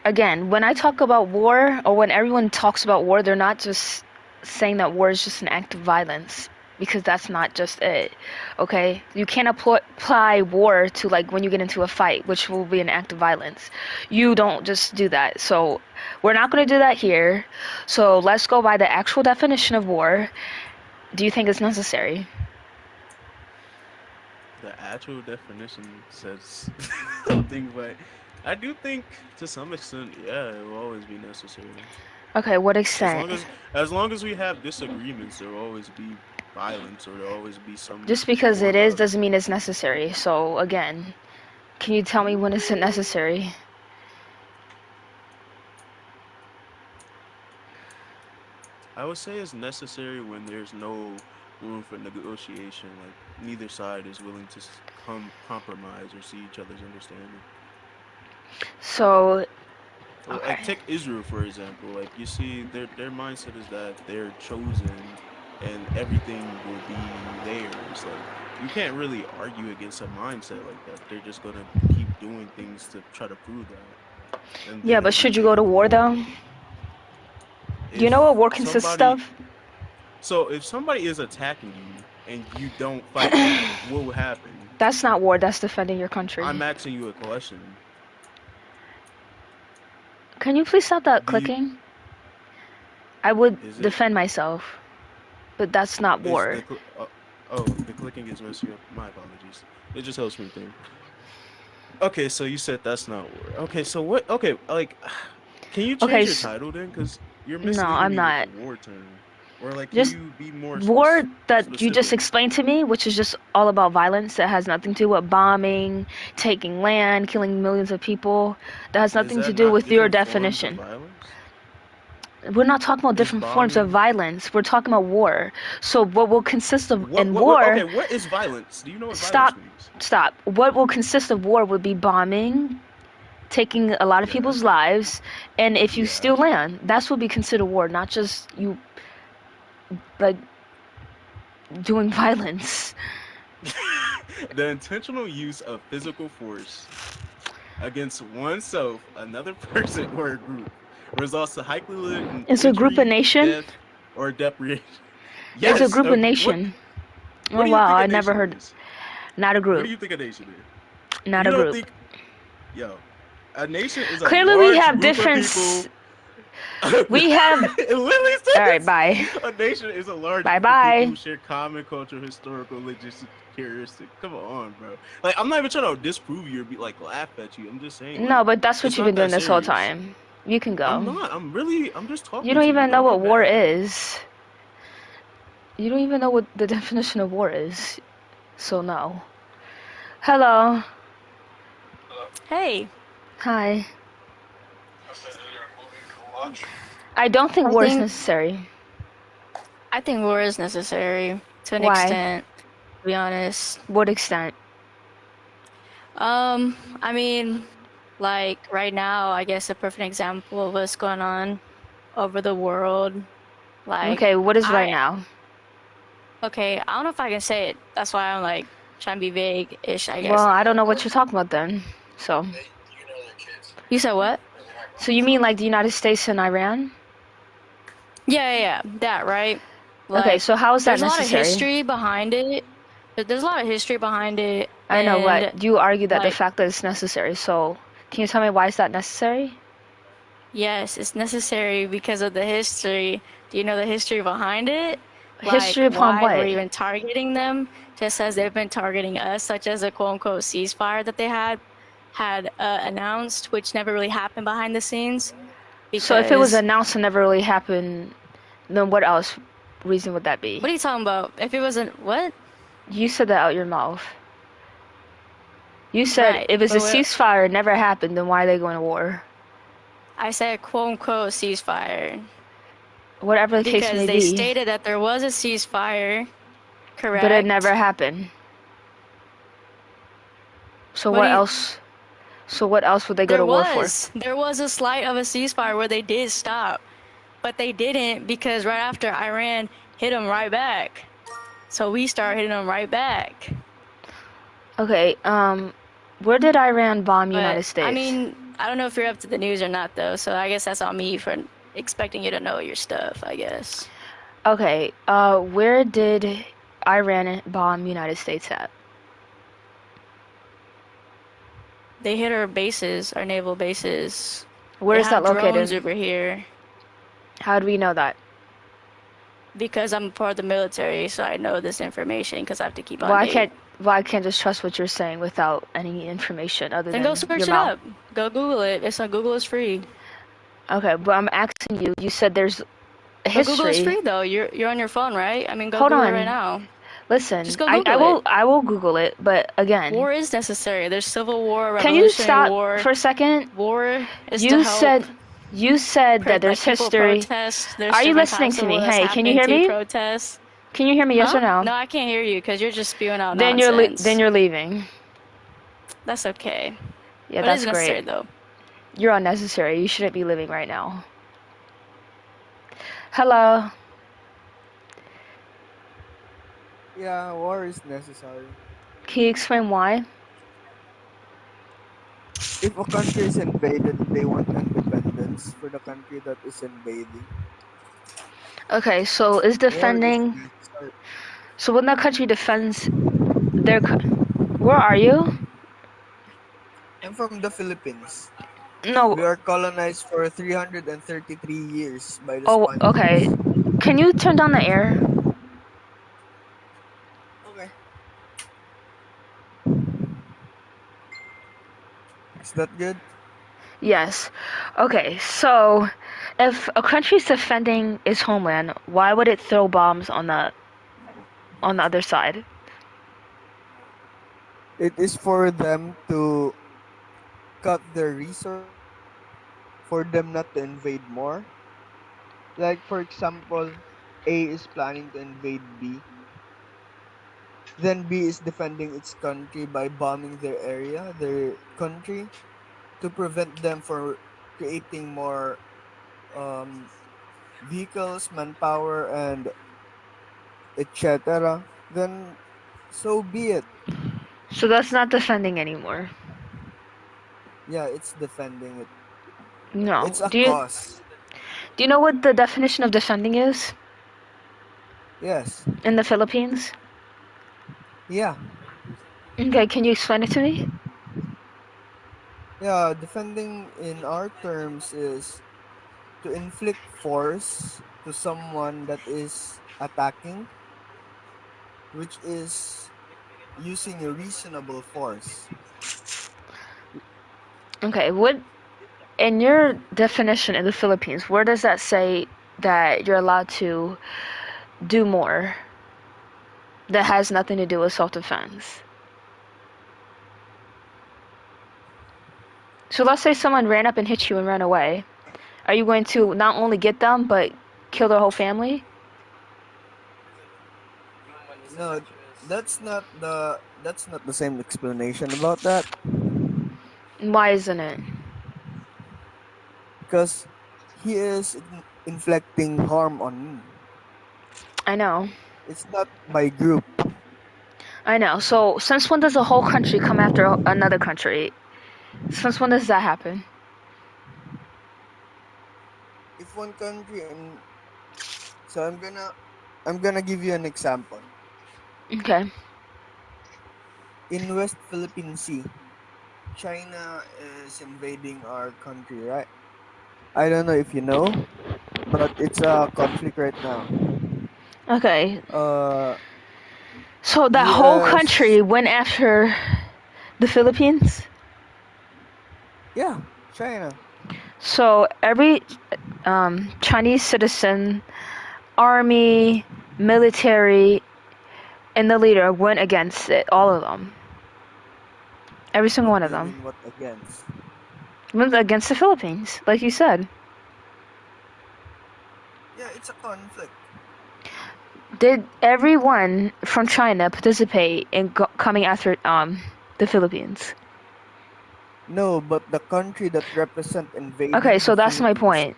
again, when I talk about war, or when everyone talks about war, they're not just saying that war is just an act of violence, because that's not just it. Okay, you can't apply war to like when you get into a fight, which will be an act of violence. You don't just do that. So we're not going to do that here. So let's go by the actual definition of war. Do you think it's necessary? The actual definition says something, but I do think to some extent, yeah, it will always be necessary. Okay, what As extent? long as as long as we have disagreements, there will always be violence, or there will always be Just some because it form is of. doesn't mean it's necessary. So again, can you tell me when is it necessary? I would say it's necessary when there's no room for negotiation. Like neither side is willing to come compromise or see each other's understanding. So, Like okay. take Israel for example. Like you see, their mindset is that they're chosen, and everything will be theirs. Like you can't really argue against a mindset like that. They're just gonna keep doing things to try to prove that, and Yeah, then but they'll be should you go to making war war. though? Do you know what If war consists somebody, of? so if somebody is attacking you and you don't fight back, what will happen? That's not war, that's defending your country. I'm asking you a question. Can you please stop that Do you, clicking? I would is it defend myself, but that's not is war. oh, the clicking is messing up. My apologies. It just helps me think. Okay, so you said that's not war. Okay, so what? Okay, like, can you Okay, change your title then? Because you're no, misleading I'm me with the not. war term. Or like, can Just you be more war that you just specific? explained to me, which is just all about violence that has nothing to do with bombing, taking land, killing millions of people. That has Is nothing to that do not with your different forms of definition. violence? We're not talking about Is different forms of bombing violence. We're talking about war. So what will consist of in what? Okay, war? what is violence? Do you know what violence Stop, means? stop. What will consist of war would be bombing, taking a lot of Yeah, people's lives, and if you yeah. steal land, that's what be considered war, not just you like doing violence. The intentional use of physical force against oneself, another person, or a group results to likelihood in It's a group of injury, nation. death, or deprivation. It's a Yes. group of What? nation. What Oh do you wow, think a I never nation heard. is? Not a What group. do you think a nation is? Not You a don't group. think, yo, a nation is a Clearly, we large have group of different. people. We have. It literally said All right, this. bye. A nation is a large Bye group of people bye. who share common cultural, historical, logistic characteristics. Come on, bro. Like, I'm not even trying to disprove you or be like laugh at you. I'm just saying, No, like, but that's what it's you've not been doing that this whole serious. time. You can I'm go. not. I'm just You talking don't to you. even know Don't what get war mad. is. You don't even know what the definition of war is. So no. Hello. Hey, Hi. I don't think I war is think necessary. I think war is necessary to an Why? extent, to be honest. What extent? I mean, like right now, I guess a perfect example of what's going on over the world. Like Okay, what is right I now? okay, I don't know if I can say it. That's why I'm like trying to be vague-ish, I Well, guess. I don't know what you're talking about then. So, You said what? so you mean like the United States and Iran? Yeah, that, right? Okay, Like so how is that there's a lot of necessary? history behind it. There's a lot of history behind it, I know, and but you argue that the like fact that it's necessary. So, can you tell me why is that necessary? yes, it's necessary because of the history. Do you know the history behind it? Like History upon why we're what? even targeting them, just as they've been targeting us, such as a quote unquote ceasefire that they had announced, which never really happened behind the scenes. So, if it was Because announced and never really happened, then what else reason would that be? what are you talking about? If it wasn't what? You said that out your mouth. You said Right, if it's a but what ceasefire never happened, then why are they going to war? I said quote unquote ceasefire Whatever the case because may they be, stated that there was a ceasefire, but it never correct? happened. So What do what you else? So what else would they go There to war for? was. There was a slight of a ceasefire where they did stop, but they didn't because right after Iran hit them right back. So we start hitting them right back. Okay, where did Iran bomb But United I States? mean, I don't know if you're up to the news or not, though. So I guess that's on me for expecting you to know your stuff, I guess. Okay, where did Iran bomb United States at? They hit our bases, our naval bases. Where They is that have drones located? over here How do we know that? because I'm a part of the military, so I know this information because I have to keep on Why date. can't why can't just trust what you're saying without any information other Then go than your search it mouth? up. Go Google it. It's on Google is free. Okay, but I'm asking you. You said there's a But Google is history. free though. You're on your phone, right? I mean, go Hold Google it right on. now. Just Listen, go I Google will it. I will Google it, but again, War is necessary. There's civil war, can you revolutionary stop war. for a second? War is to You help. said you said that there's Like people history. protest. There's Are you different listening types to of me? war that's Hey, can you happening hear to me? protest. Can you hear me? Yes or Huh? no? No, I can't hear you because you're just spewing out Then nonsense. you're leaving. That's okay. Yeah, But it is that's great. necessary though. You're unnecessary. You shouldn't be living right now. Hello. Yeah, war is necessary. Can you explain why? If a country is invaded, they want independence for the country that is invading. Okay, so is War is defending. necessary. So when that country defends their. Where are you? I'm from the Philippines. No. We are colonized for 333 years by the Oh, okay. Spaniards. Can you turn down the air? Okay. Is that good? Yes. Okay, so if a country's defending its homeland, why would it throw bombs on the other side? It is for them to cut their resources, for them not to invade more. Like, for example, A is planning to invade B. Then B is defending its country by bombing their area, their country, to prevent them from creating more um, vehicles, manpower, and etc. Then so be it. So that's not defending anymore. Yeah, it's defending it. No. It's a cause. Do you know what the definition of defending is Yes. in the Philippines? Yeah. Okay, can you explain it to me? Yeah, defending in our terms is to inflict force to someone that is attacking, which is using a reasonable force. Okay, what in your definition in the Philippines, where does that say that you're allowed to do more that has nothing to do with self-defense? So let's say someone ran up and hit you and ran away. Are you going to not only get them but kill their whole family? No, that's not the same explanation about that, Why isn't it? because he is inflicting harm on me. I know. It's not by group. I know. So since when does a whole country come after another country? Since when does that happen? If one country and so I'm gonna give you an example. Okay. In West Philippine Sea, China is invading our country, right? I don't know if you know, but it's a conflict right now. Okay. Uh, So that whole U.S. country went after the Philippines? Yeah, China. So every Chinese citizen, army, military, and the leader went against it. All of them. Every single What one do of you them. mean? What against? Went against the Philippines, like you said. Yeah, it's a conflict. Did everyone from China participate in coming after the Philippines? No, but the country that represent Okay, invading the so that's my Philippines. point.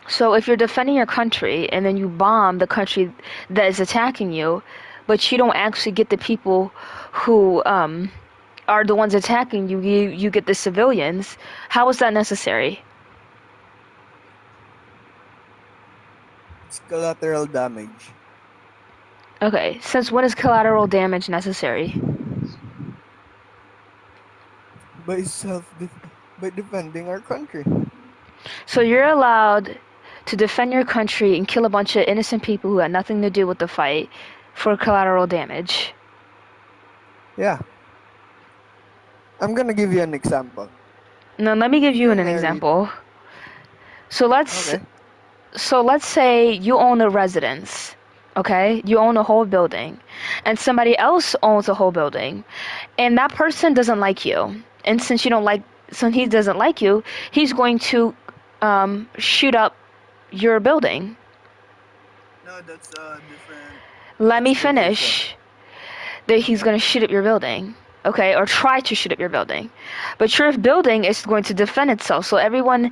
So if you're defending your country and then you bomb the country that is attacking you, but you don't actually get the people who are the ones attacking you. You get the civilians. How is that necessary? It's collateral damage Okay, since when is collateral damage necessary? by by defending our country. So you're allowed to defend your country and kill a bunch of innocent people who had nothing to do with the fight for collateral damage. Yeah. I'm gonna give you an example. Now let me give If you you're an married, example. So let's okay. so let's say you own a residence. Okay? You own a whole building and somebody else owns a whole building and that person doesn't like you. And since he doesn't like you, he's going to shoot up your building. No, that's a different Let me explanation. finish. That he's Okay. going to shoot up your building, okay, or try to shoot up your building. But your building is going to defend itself. So everyone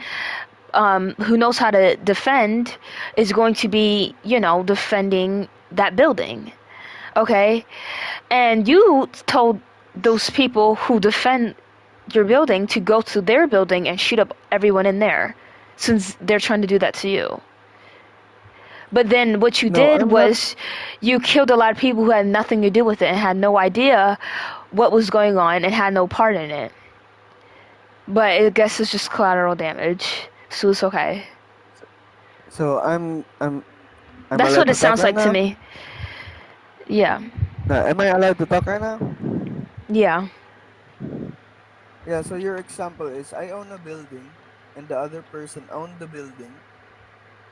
who knows how to defend is going to be, defending that building, okay? And you told those people who defend your building to go to their building and shoot up everyone in there, since they're trying to do that to you. But then what you No, did I'm not. was you killed a lot of people who had nothing to do with it and had no idea what was going on and had no part in it. But I guess it's just collateral damage. So it's okay. So I'm That's allowed what it to talk sounds right like to now. me. Yeah. No, am I allowed to talk right now? Yeah. Yeah. So your example is I own a building, and the other person owned the building.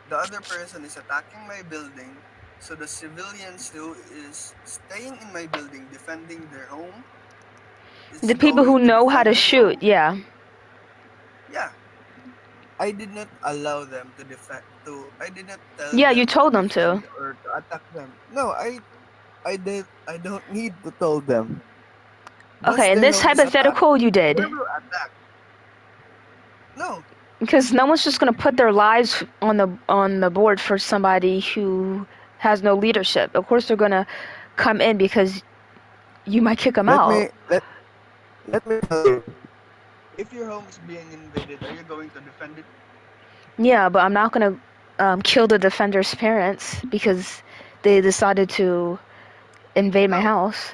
The other person is attacking my building, so the civilians who is staying in my building defending their home is The people who going to know how defend to their shoot, home. yeah. Yeah, I did not allow them to defend. I did not tell Yeah, you them to told them to. defend or to attack them. No, I did. I don't need to tell them. Once Okay, in their this home is attacked, hypothetical you they did. will attack. No, Because no one's just gonna put their lives on the board for somebody who has no leadership. Of course they're gonna come in because you might kick them let out. me let me tell you. If your home is being invaded, are you going to defend it? Yeah, but I'm not gonna kill the defender's parents because they decided to invade my No, house.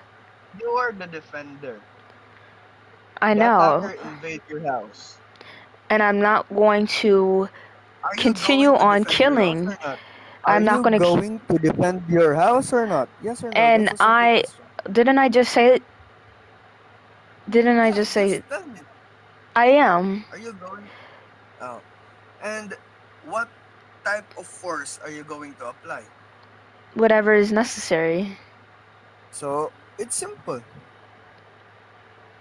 you are the defender. I The know, attacker invade your house. and I'm not going to Are you continue going to on defend your house killing. or not? Are I'm not you gonna. going to defend your house or not? Yes or no? And That's a simple I question. didn't. I just say. Didn't I Yeah, just say just tell me. I am? Are you going? Oh, and what type of force are you going to apply? Whatever is necessary. So it's simple.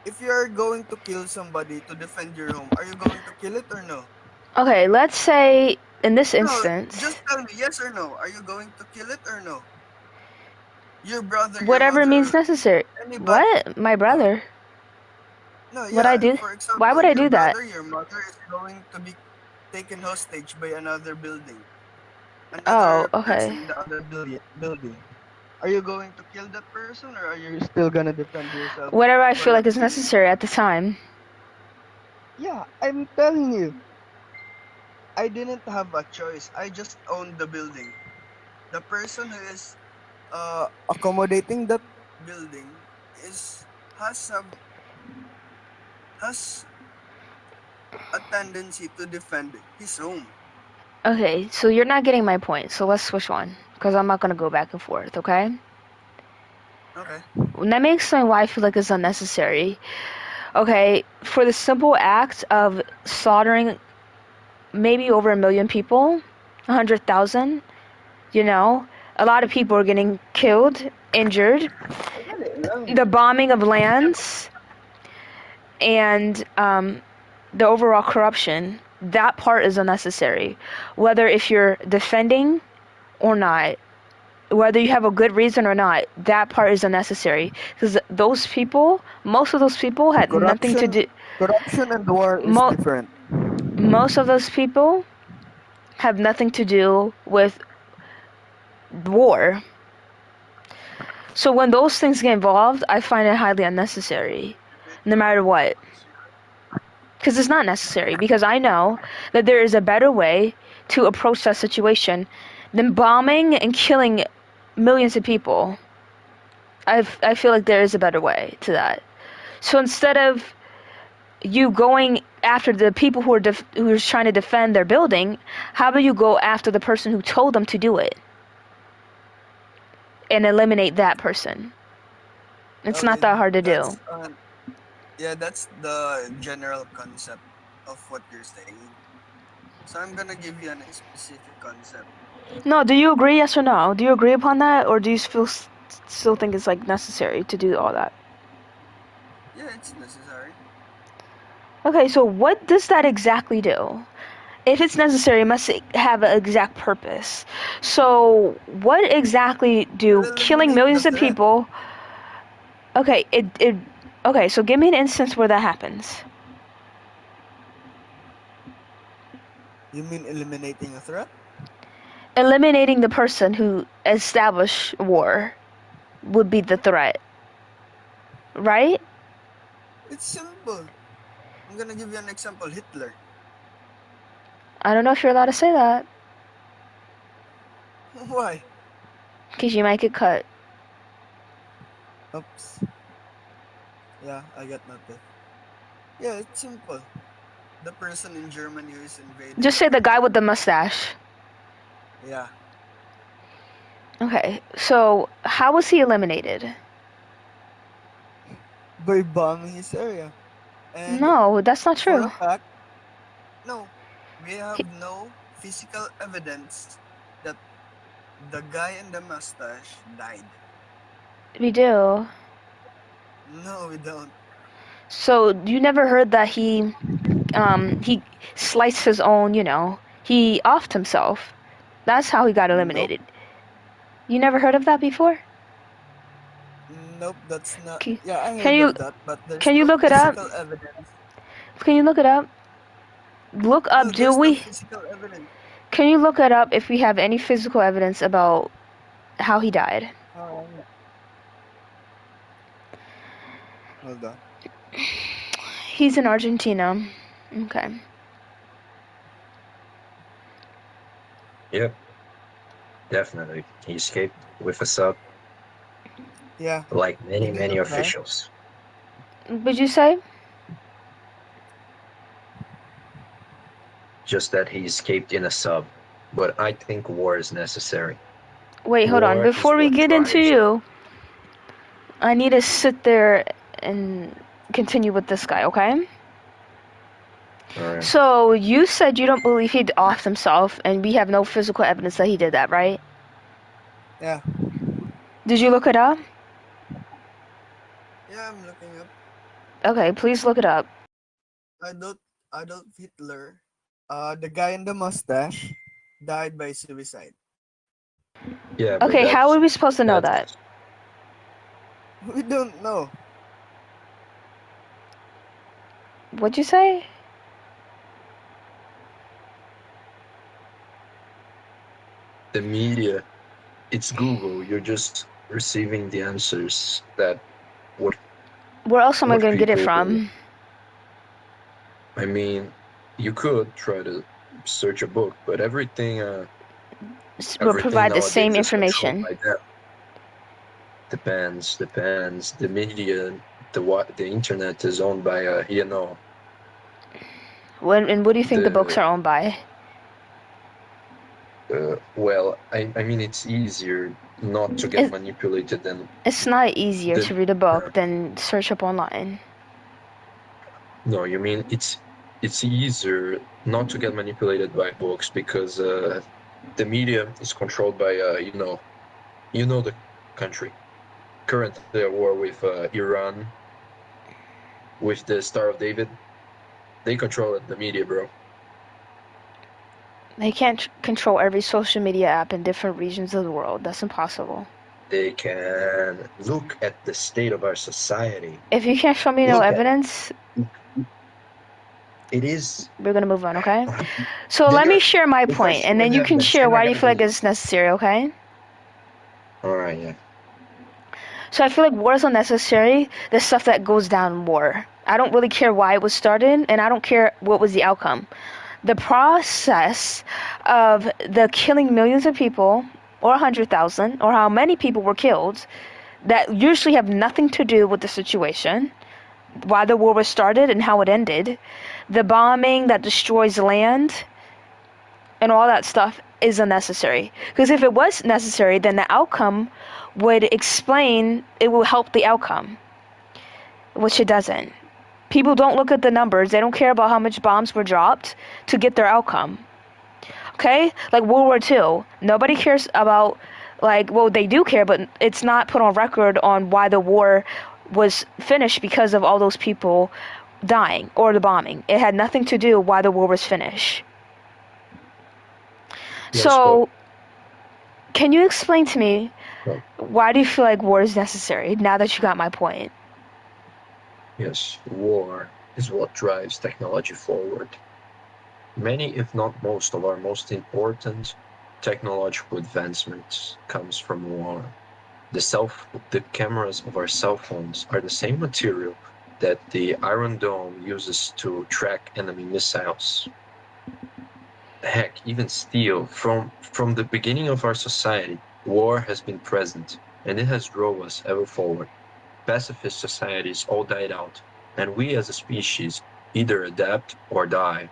If you are going to kill somebody to defend your home, are you going to kill it or no? Okay, let's say in this No, just instance, tell me yes or no. Are you going to kill it or no? Your brother, your whatever means mother, necessary. anybody. What? My Oh, brother? no, What I yeah. do? For Why example, would I your do that? brother, your mother is going to be taken hostage by another building, Oh, another person okay. in the other building. Are you going to kill that person or are you still gonna defend yourself Whatever I for feel not like is killing necessary them? at the time. Yeah, I'm telling you, I didn't have a choice. I just owned the building. The person who is accommodating that building is has a has a tendency to defend his home. Okay, so you're not getting my point. So let's switch one because I'm not gonna go back and forth. Okay. Okay. Let me explain why I feel like it's unnecessary. Okay, for the simple act of slaughtering maybe over 1 million people, 100,000. You know, a lot of people are getting killed, injured. Madali lang. The bombing of lands and the overall corruption, that part is unnecessary. Whether if you're defending or not, whether you have a good reason or not, that part is unnecessary. Because those people, most of those people had nothing to Corruption, do. corruption and war is Mo- different. Most of those people have nothing to do with war. So when those things get involved, I find it highly unnecessary. no matter what. Because it's not necessary. Because I know that there is a better way to approach that situation than bombing and killing millions of people. I feel like there is a better way to that. So instead of you going after the people who are trying to defend their building, how about you go after the person who told them to do it and eliminate that person? It's not Okay, that hard to do. yeah, that's the general concept of what you're saying. So I'm gonna give you a specific concept. No, do you agree? Yes or no? Do you agree upon that, or do you still think it's like necessary to do all that? Yeah, it's necessary. Okay, so what does that exactly do? If it's necessary, it must have an exact purpose. So, what exactly You'll do killing eliminate the millions of threat. people? Okay, okay. So, give me an instance where that happens. You mean eliminating a threat? Eliminating the person who established war would be the threat, right? It's simple. I'm gonna give you an example. Hitler. I don't know if you're allowed to say that, Why? because you might get cut. Oops. Yeah, I got noted. Yeah, it's simple. The person in Germany who is invading Just the say the guy country. with the mustache. Yeah. Okay, so how was he eliminated? By bombing his area. And No, that's not for true. a fact, no, we He, have no physical evidence that the guy in the mustache died. we do. No, we don't. So you never heard that he sliced his own, he offed himself. That's how he got Nope. eliminated. You never heard of that before? Nope, that's not. Can, Yeah, I can heard you of that, but there's can you no look it up? physical evidence. Can you look it up? Look No, up, do there's no we? physical evidence. Can you look it up if we have any physical evidence about how he died? Oh, hold on. He's in Argentina. Okay. Yep, definitely. He escaped with a sub, Yeah, like he many didn't die. officials. Would you say? Just that he escaped in a sub. But I think war is necessary. Wait, hold on. War is Before we what get into drives. you, I need to sit there and continue with this guy, okay? Alright. So you said you don't believe he'd off himself, and we have no physical evidence that he did that, right? Yeah, Did you look it up? yeah, I'm looking up. Okay, please look it up. Adolf Adolf Hitler, the guy in the mustache, died by suicide. Yeah, but Okay, how are we supposed to know that's that? We don't know. What'd you say? the media. It's Google. You're just receiving the answers that what Where else am I what gonna get it people. from? I mean, you could try to search a book, but Will everything provide the same nowadays is controlled information. by them. Depends. The media, the internet is owned by And what do you think the books the are owned by? well, I mean it's easier not to get It, manipulated than it's not easier the to read a book than search up online. no, you mean it's easier not to get manipulated by books because the media is controlled by the country currently at war with Iran with the Star of David. They control the media, bro. They can't control every social media app in different regions of the world. That's impossible. They can look at the state of our society. If you can't show me no Look at it. evidence, It is. we're gonna move on, okay? So Then let me you're. share my If I point, and show then you you can evidence, share you're not why you gonna feel like believe. it's necessary, okay? All right, yeah. So I feel like war is unnecessary. The stuff that goes down in war. I don't really care why it was started, and I don't care what was the outcome. The process of the killing millions of people, or 100,000, or how many people were killed, that usually have nothing to do with the situation, why the war was started and how it ended. The bombing that destroys land and all that stuff is unnecessary. Because if it was necessary, then the outcome would explain, it will help the outcome, which it doesn't. People don't look at the numbers. They don't care about how much bombs were dropped to get their outcome. Okay? Like World War II. Nobody cares about, like, well, they do care, but it's not put on record on why the war was finished because of all those people dying or the bombing. It had nothing to do why the war was finished. Yes, So, can you explain to me but why do you feel like war is necessary now that you got my point? yes, war is what drives technology forward. Many, if not most, of our most important technological advancements comes from war. The cameras of our cell phones are the same material that the Iron Dome uses to track enemy missiles. Heck, even steel. From the beginning of our society, war has been present, and it has drove us ever forward. Pacifist societies all died out, and we as a species either adapt or die.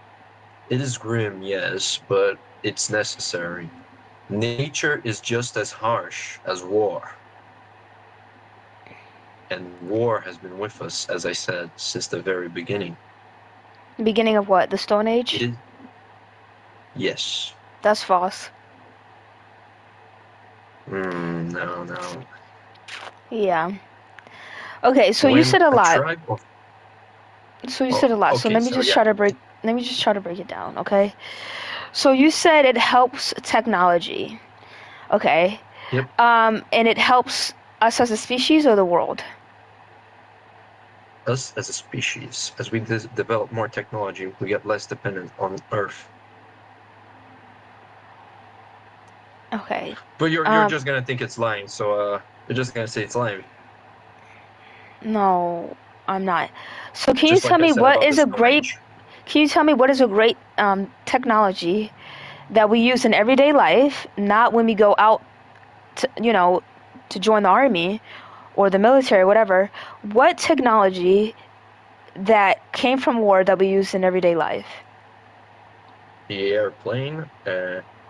It is grim, yes, but it's necessary. Nature is just as harsh as war. And war has been with us, as I said, since the very beginning. Beginning of what? The Stone It Age? is, yes. That's false. No. Yeah. Okay, so you When said a a lot. tribe of So you oh, said a lot. So okay, let me so just yeah, try to break. Let me just try to break it down. Okay. So you said it helps technology. Okay. yep. And it helps us as a species or the world. Us as a species, as we develop more technology, we get less dependent on Earth. Okay. But you're Um. just gonna think it's lying, so you're just gonna say it's lying, No, I'm not. So can you just tell like I me said what about the is a Stone great? Age. Can you tell me what is a great technology that we use in everyday life, not when we go out to, to join the army or the military, whatever. What technology that came from war that we use in everyday life? The airplane,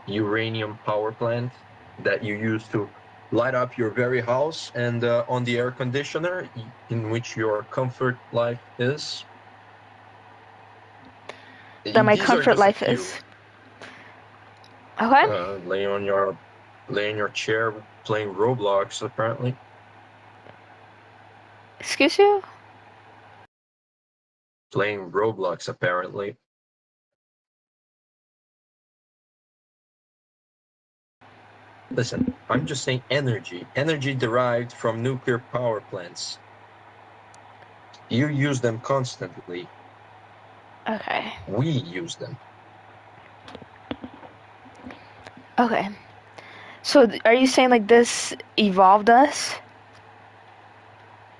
uranium power plant that you use to light up your very house, and on the air conditioner in which your comfort life is. That my These are comfort just a life few. is. Okay. Lay on your chair playing Roblox, apparently. Excuse you? Playing Roblox, apparently. Listen, I'm just saying energy derived from nuclear power plants. You use them constantly. Okay. We use them. Okay. So are you saying like this evolved us?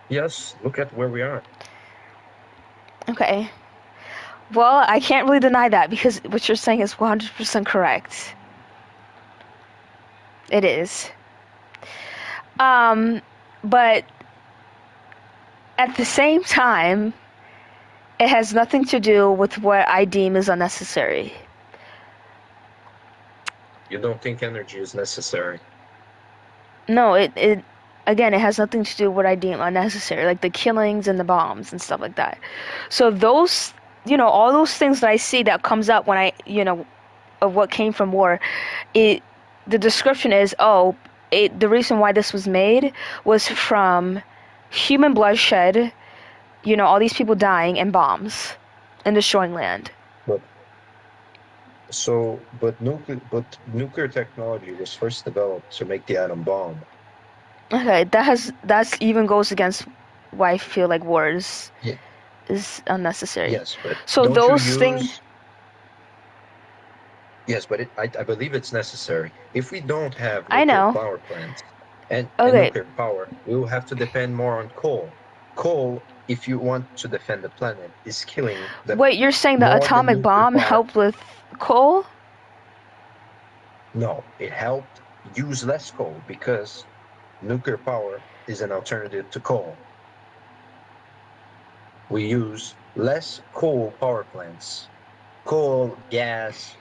Yes, look at where we are. Okay. Well, I can't really deny that because what you're saying is 100% correct. It is. Um, but at the same time, it has nothing to do with what I deem is unnecessary. You don't think energy is necessary. No, it again, it has nothing to do with what I deem unnecessary, like the killings and the bombs and stuff like that. So those, all those things that I see that comes up when of what came from war, it the description is, the reason why this was made was from human bloodshed, all these people dying and bombs and destroying land. But nuclear technology was first developed to make the atom bomb. Okay, that's even goes against why I feel like war Yeah, is unnecessary. yes, but So don't you those things, use? Yes, but I believe it's necessary. If we don't have I nuclear know. power plants, and Okay. nuclear power, we will have to depend more on coal. Coal, if you want to defend the planet, is killing the Wait, you're saying the more than atomic nuclear bomb power. helped with coal? No, it helped use less coal because nuclear power is an alternative to coal. We use less coal power plants, coal, gas,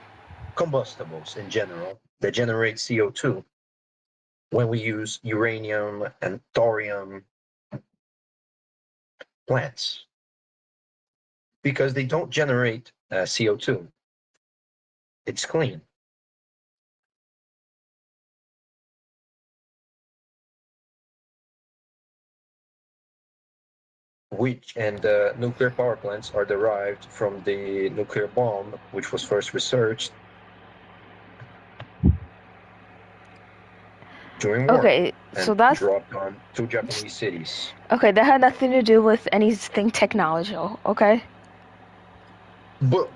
combustibles in general that generate CO2 when we use uranium and thorium plants because they don't generate CO2. It's clean. Nuclear power plants are derived from the nuclear bomb, which was first researched during war Okay, so and that's dropped on two Japanese cities. okay. That had nothing to do with anything technological. Okay. But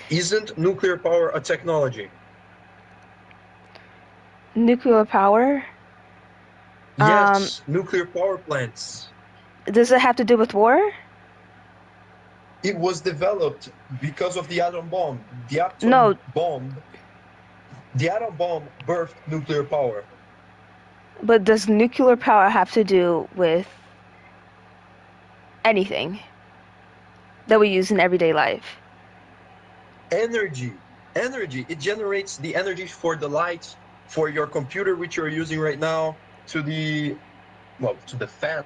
isn't nuclear power a technology? Nuclear power. Yes, nuclear power plants. Does it have to do with war? It was developed because of the atom bomb. No, The atom bomb birthed nuclear power. but does nuclear power have to do with anything that we use in everyday life? Energy. It generates the energy for the lights, for your computer, which you're using right now, to the fan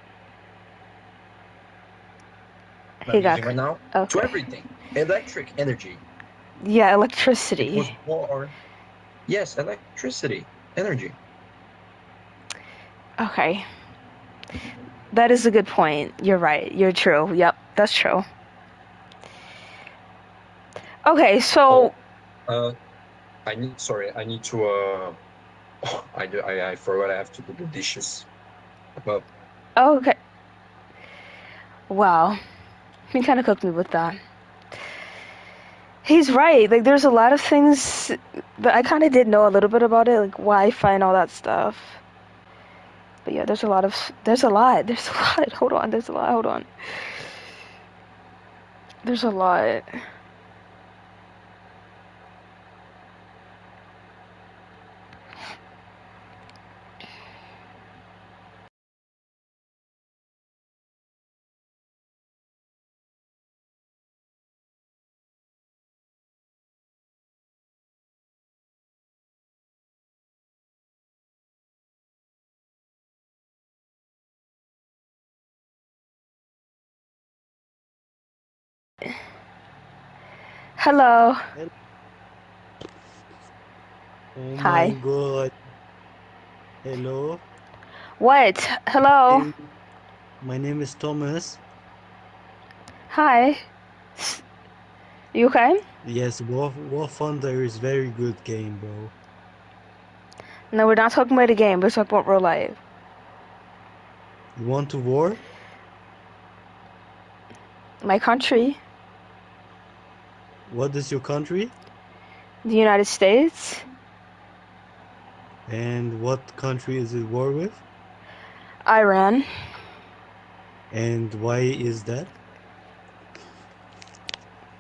He I'm got using right now, to okay. everything. Electric energy. Yeah, It was electricity. born. Yes, electricity, energy. Okay. That is a good point. You're right. You're true. Yep, that's true. Okay, so Oh, I need. Sorry, I need to. I forgot I have to do the dishes. Well, okay. Wow. He kind of cooked me with that. He's right. Like, there's a lot of things that I kind of did know a little bit about it, like Wi-Fi and all that stuff. But yeah, there's a lot. There's a lot. Hold on. There's a lot. Hold on. There's a lot. Hello. Oh my Hi. God. Hello. What? Hello. Hey, my name is Thomas. Hi. You okay? Yes, War Thunder is very good game, bro. No, we're not talking about a game. We're talking about real life. You want to war? My country, What is your country? the United States, And what country is it war with? Iran, And why is that?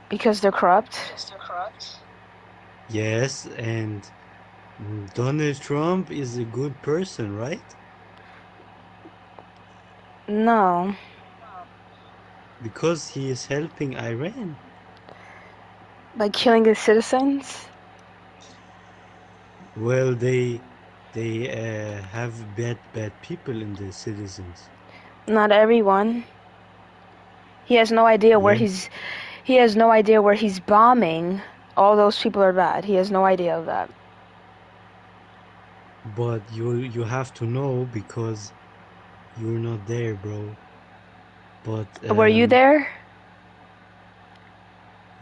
because they're corrupt. Yes, and Donald Trump is a good person, right? No, Because he is helping Iran. by killing the citizens. Well, they have bad people in the citizens. Not everyone. He has no idea where Yeah, he's. He has no idea where he's bombing. All those people are bad. He has no idea of that. but you have to know because you're not there, bro. But Were you there?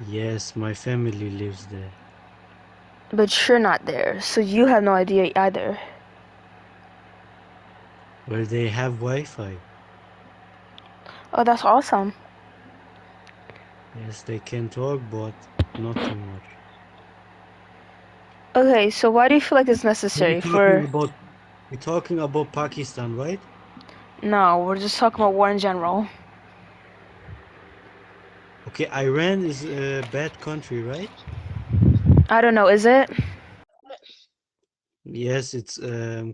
yes, my family lives there. But you're not there, so you have no idea either. Well, they have Wi-Fi. Oh, that's awesome. Yes, they can talk, but not too much. Okay, so why do you feel like it's Are you necessary talking for? about We're talking about Pakistan, right? No, we're just talking about war in general. Okay, Iran is a bad country, right? I don't know, is it? Yes, it's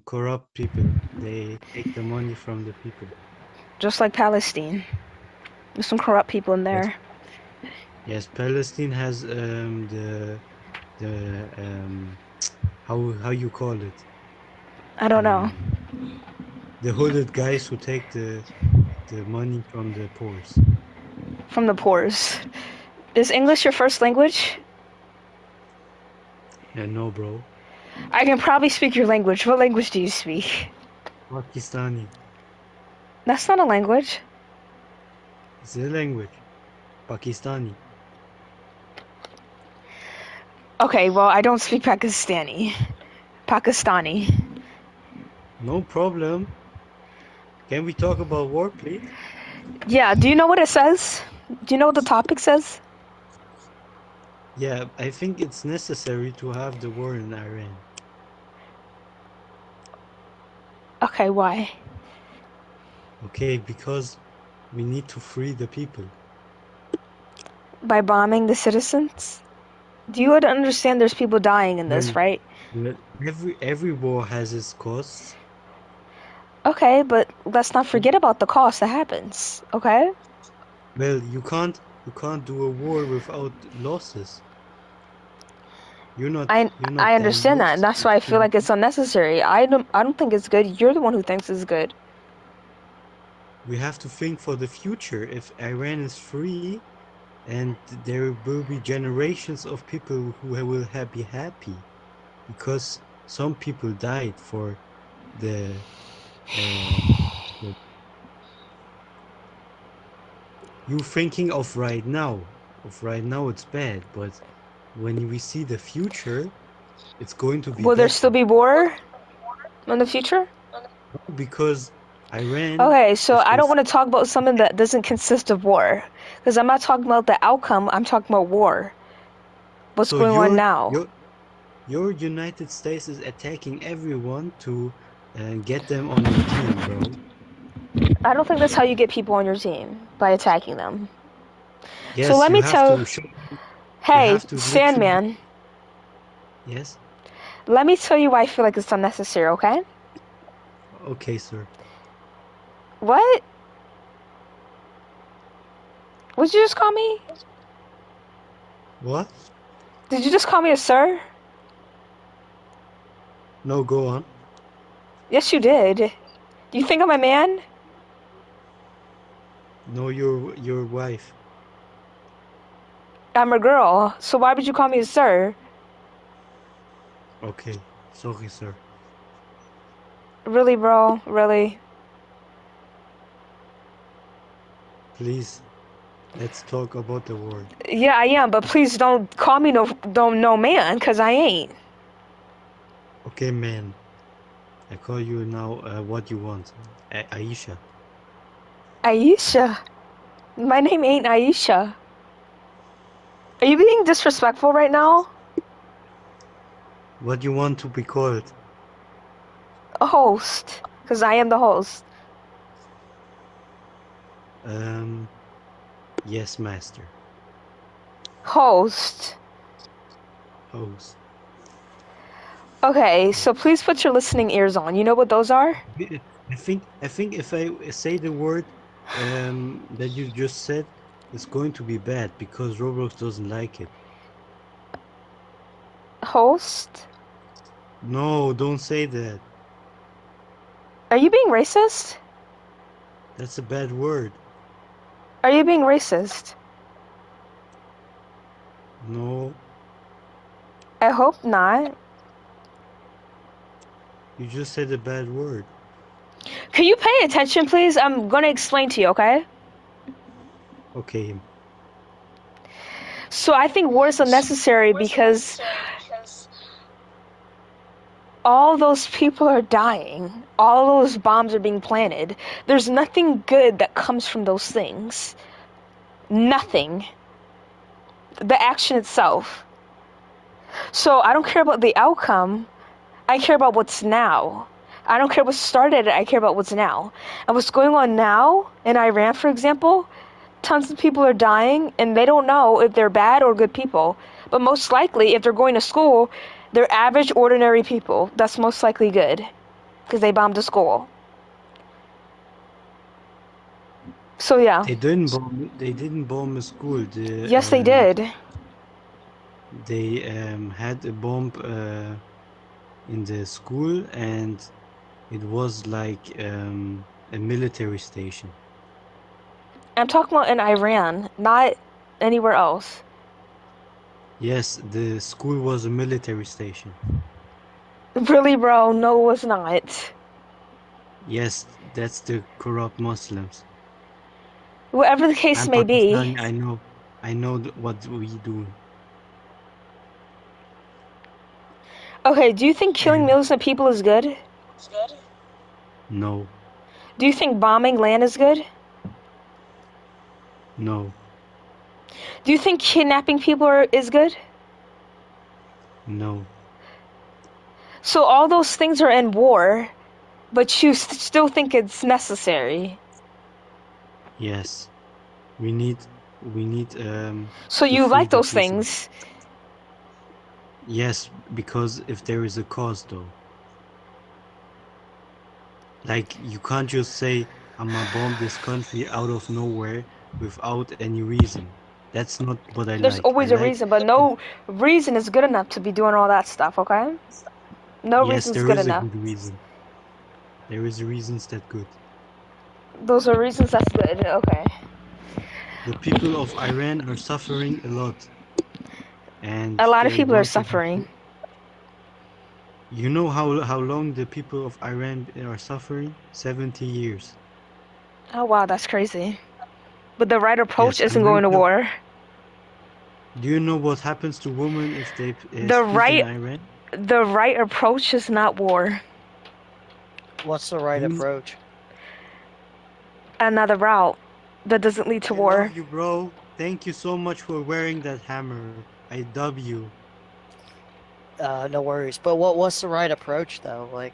corrupt people. They take the money from the people. Just like Palestine. There's some corrupt people in Yes, there. yes. Palestine has the how you call it? I don't know. Um, the hooded guys who take the money from the poors. From the pores. Is English your first language? Yeah, no, bro. I can probably speak your language. What language do you speak? Pakistani. That's not a language. It's a language. Pakistani. Okay, well, I don't speak Pakistani. Pakistani. No problem. Can we talk about war, please? Yeah, do you know what it says? Do you know what the topic says? Yeah, I think it's necessary to have the war in Iran. Okay, why? Okay, because we need to free the people. By bombing the citizens? Do you understand there's people dying in this, Well, right? well, every war has its costs. Okay, but let's not forget about the cost that happens, okay? Well, you can't do a war without losses. You're not I you're I not that understand that, and rich. that's why I feel like it's unnecessary. I don't think it's good. You're the one who thinks it's good. We have to think for the future. If Iran is free, and there will be generations of people who be happy, because some people died for the uh, you thinking of right now. Of right now, it's bad, but when we see the future, it's going to be Will there still better be war in the future? because Iran Okay, so is I don't this. want to talk about something that doesn't consist of war, because I'm not talking about the outcome. I'm talking about war. What's So going on now? your United States is attacking everyone to get them on your team, bro. I don't think that's how you get people on your team by attacking them. So Yes, let you me have tell, to show. You hey, have to literally. Sandman, Yes. let me tell you why I feel like it's unnecessary, okay? Okay, sir. What? What'd you just call me? What? Did you just call me a sir? No, go on. Yes, you did. Do you think I'm a man? No, your wife. I'm a girl. So why would you call me a sir? Okay. Sorry, sir. Really, bro? Really? Please, let's talk about the war. Yeah, I am, but please don't call me no man, cause I ain't. Okay, man. I call you now. What you want? Aisha. Aisha. My name ain't Aisha. Are you being disrespectful right now? What you want to be called? A host, cause I am the host. Um. Yes, master. Host. Host. Okay, so please put your listening ears on. You know what those are? I think if I say the word that you just said, it's going to be bad because Roblox doesn't like it. Host? No, don't say that. Are you being racist? That's a bad word. Are you being racist? No, I hope not. you just said a bad word. Can you pay attention, please? I'm gonna explain to you, okay? Okay. So I think war is unnecessary because all those people are dying. All those bombs are being planted. There's nothing good that comes from those things. Nothing. The action itself. So I don't care about the outcome. I care about what's now. I don't care what started it, I care about what's now. And what's going on now in Iran, for example, tons of people are dying and they don't know if they're bad or good people. But most likely, if they're going to school, they're average, ordinary people. That's most likely good because they bombed a school. So yeah, They didn't bomb. They didn't bomb a school. yes, they did. They had a bomb in the school, and it was like a military station. I'm talking about in Iran, not anywhere else. Yes, the school was a military station. Really, bro? No, it was not. Yes, that's the corrupt Muslims. Whatever the case I'm may be. Pakistani. I know what we do. Okay, do you think killing And millions of people is good? no, Do you think bombing land is good? no, Do you think kidnapping people is good? no. So all those things are in war, but you still think it's necessary. Yes, we need So to you free like the those prisoners. things. Yes, because if there is a cause, though, like you can't just say I'm gonna bomb this country out of nowhere without any reason. That's not what I There's like. I always a like, reason, but no reason is good enough to be doing all that stuff, okay? No yes, reason is there good is a enough. good reason. There is reasons that good. Those are reasons that's good, okay. The people of Iran are suffering a lot, and A lot of they people are want to. suffering. You know how long the people of Iran are suffering? 70 years. Oh wow, that's crazy. But the right approach Yes, I isn't going read. to war. Do you know what happens to women if they The speak in right Iran? the right approach is not war. What's the right Do you, approach? Another route that doesn't lead to I love war. you, bro. Thank you so much for wearing that hammer. I dub you. No worries. But what's the right approach though? Like,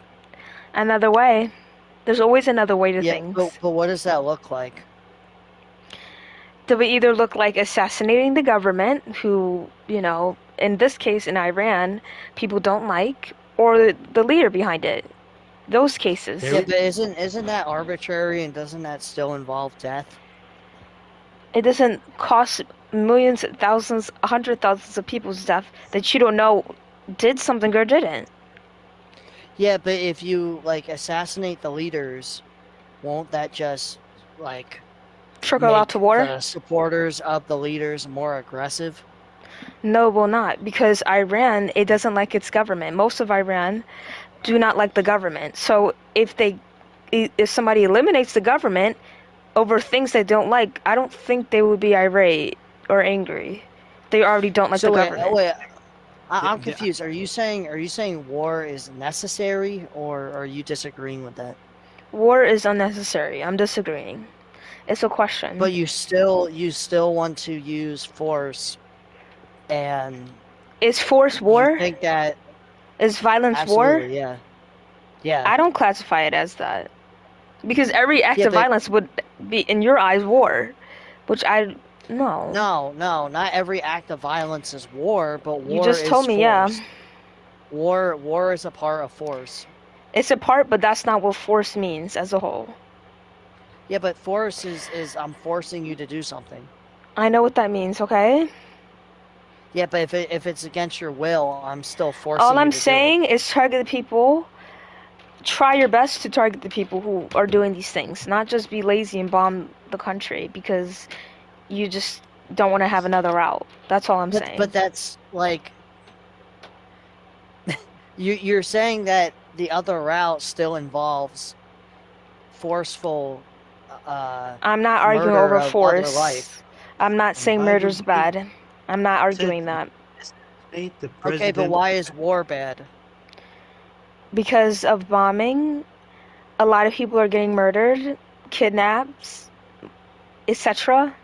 Another way. There's always another way to yeah, but things. but what does that look like? That would either look like assassinating the government, who, in this case in Iran, people don't like, or the leader behind it. Those cases. There Yeah, is, but isn't that arbitrary and doesn't that still involve death? It doesn't cost millions, thousands, hundred thousands of people's death that you don't know did something or didn't. Yeah, but if you like assassinate the leaders, won't that just like Trickle out to make war? the supporters of the leaders more aggressive? No, it will not, because Iran, it doesn't like its government. Most of Iran do not like the government. So if somebody eliminates the government over things they don't like, I don't think they would be irate or angry. They already don't like the So government. wait, the, I'm the, confused. Are you saying war is necessary, or are you disagreeing with that? War is unnecessary. I'm disagreeing. It's a question. But you still want to use force, and Is force you war? think that Is violence war? absolutely, yeah, yeah, I don't classify it as that. Because every act yeah, of but violence would be, in your eyes, war. Which no. no, not every act of violence is war, but You war just told is me, yeah. force. War is a part of force. It's a part, but that's not what force means as a whole. Yeah, but force is I'm forcing you to do something. I know what that means, okay? Yeah, but if it's against your will, I'm still forcing All you I'm to do it. saying is target the people. Try your best to target the people who are doing these things, not just be lazy and bomb the country because you just don't want to have another route. That's all I'm saying. But that's like you're saying that the other route still involves forceful I'm not arguing murder over of other force. life. I'm not and saying why would murder's you bad. I'm not arguing that. assassinate the Okay, but president? why is war bad? Because of bombing, a lot of people are getting murdered, kidnapped, etc.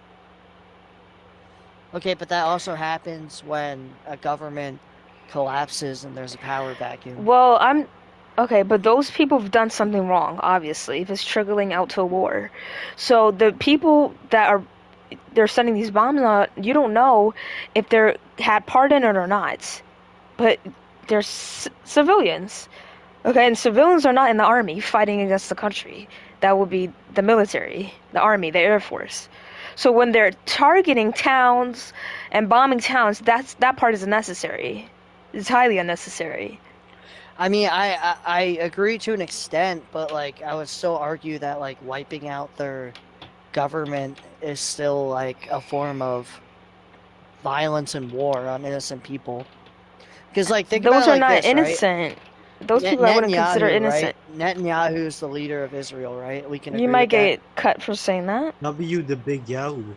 Okay, but that also happens when a government collapses and there's a power vacuum. Well, Okay, but those people have done something wrong, obviously, if it's trickling out to a war. So the people that they're sending these bombs on, you don't know if they're had part in it or not. But they're civilians. Okay, and civilians are not in the army fighting against the country. That would be the military, the army, the air force. So when they're targeting towns and bombing towns, that part is unnecessary. It's highly unnecessary. I mean, I agree to an extent, but like I would still argue that like wiping out their government is still like a form of violence and war on innocent people. Because like think about Those it are like not this, right? innocent. Those people I wouldn't consider Netanyahu, right? innocent. Netanyahu is the leader of Israel, right? We can You agree might with that. get cut for saying that. W the big Yahoo.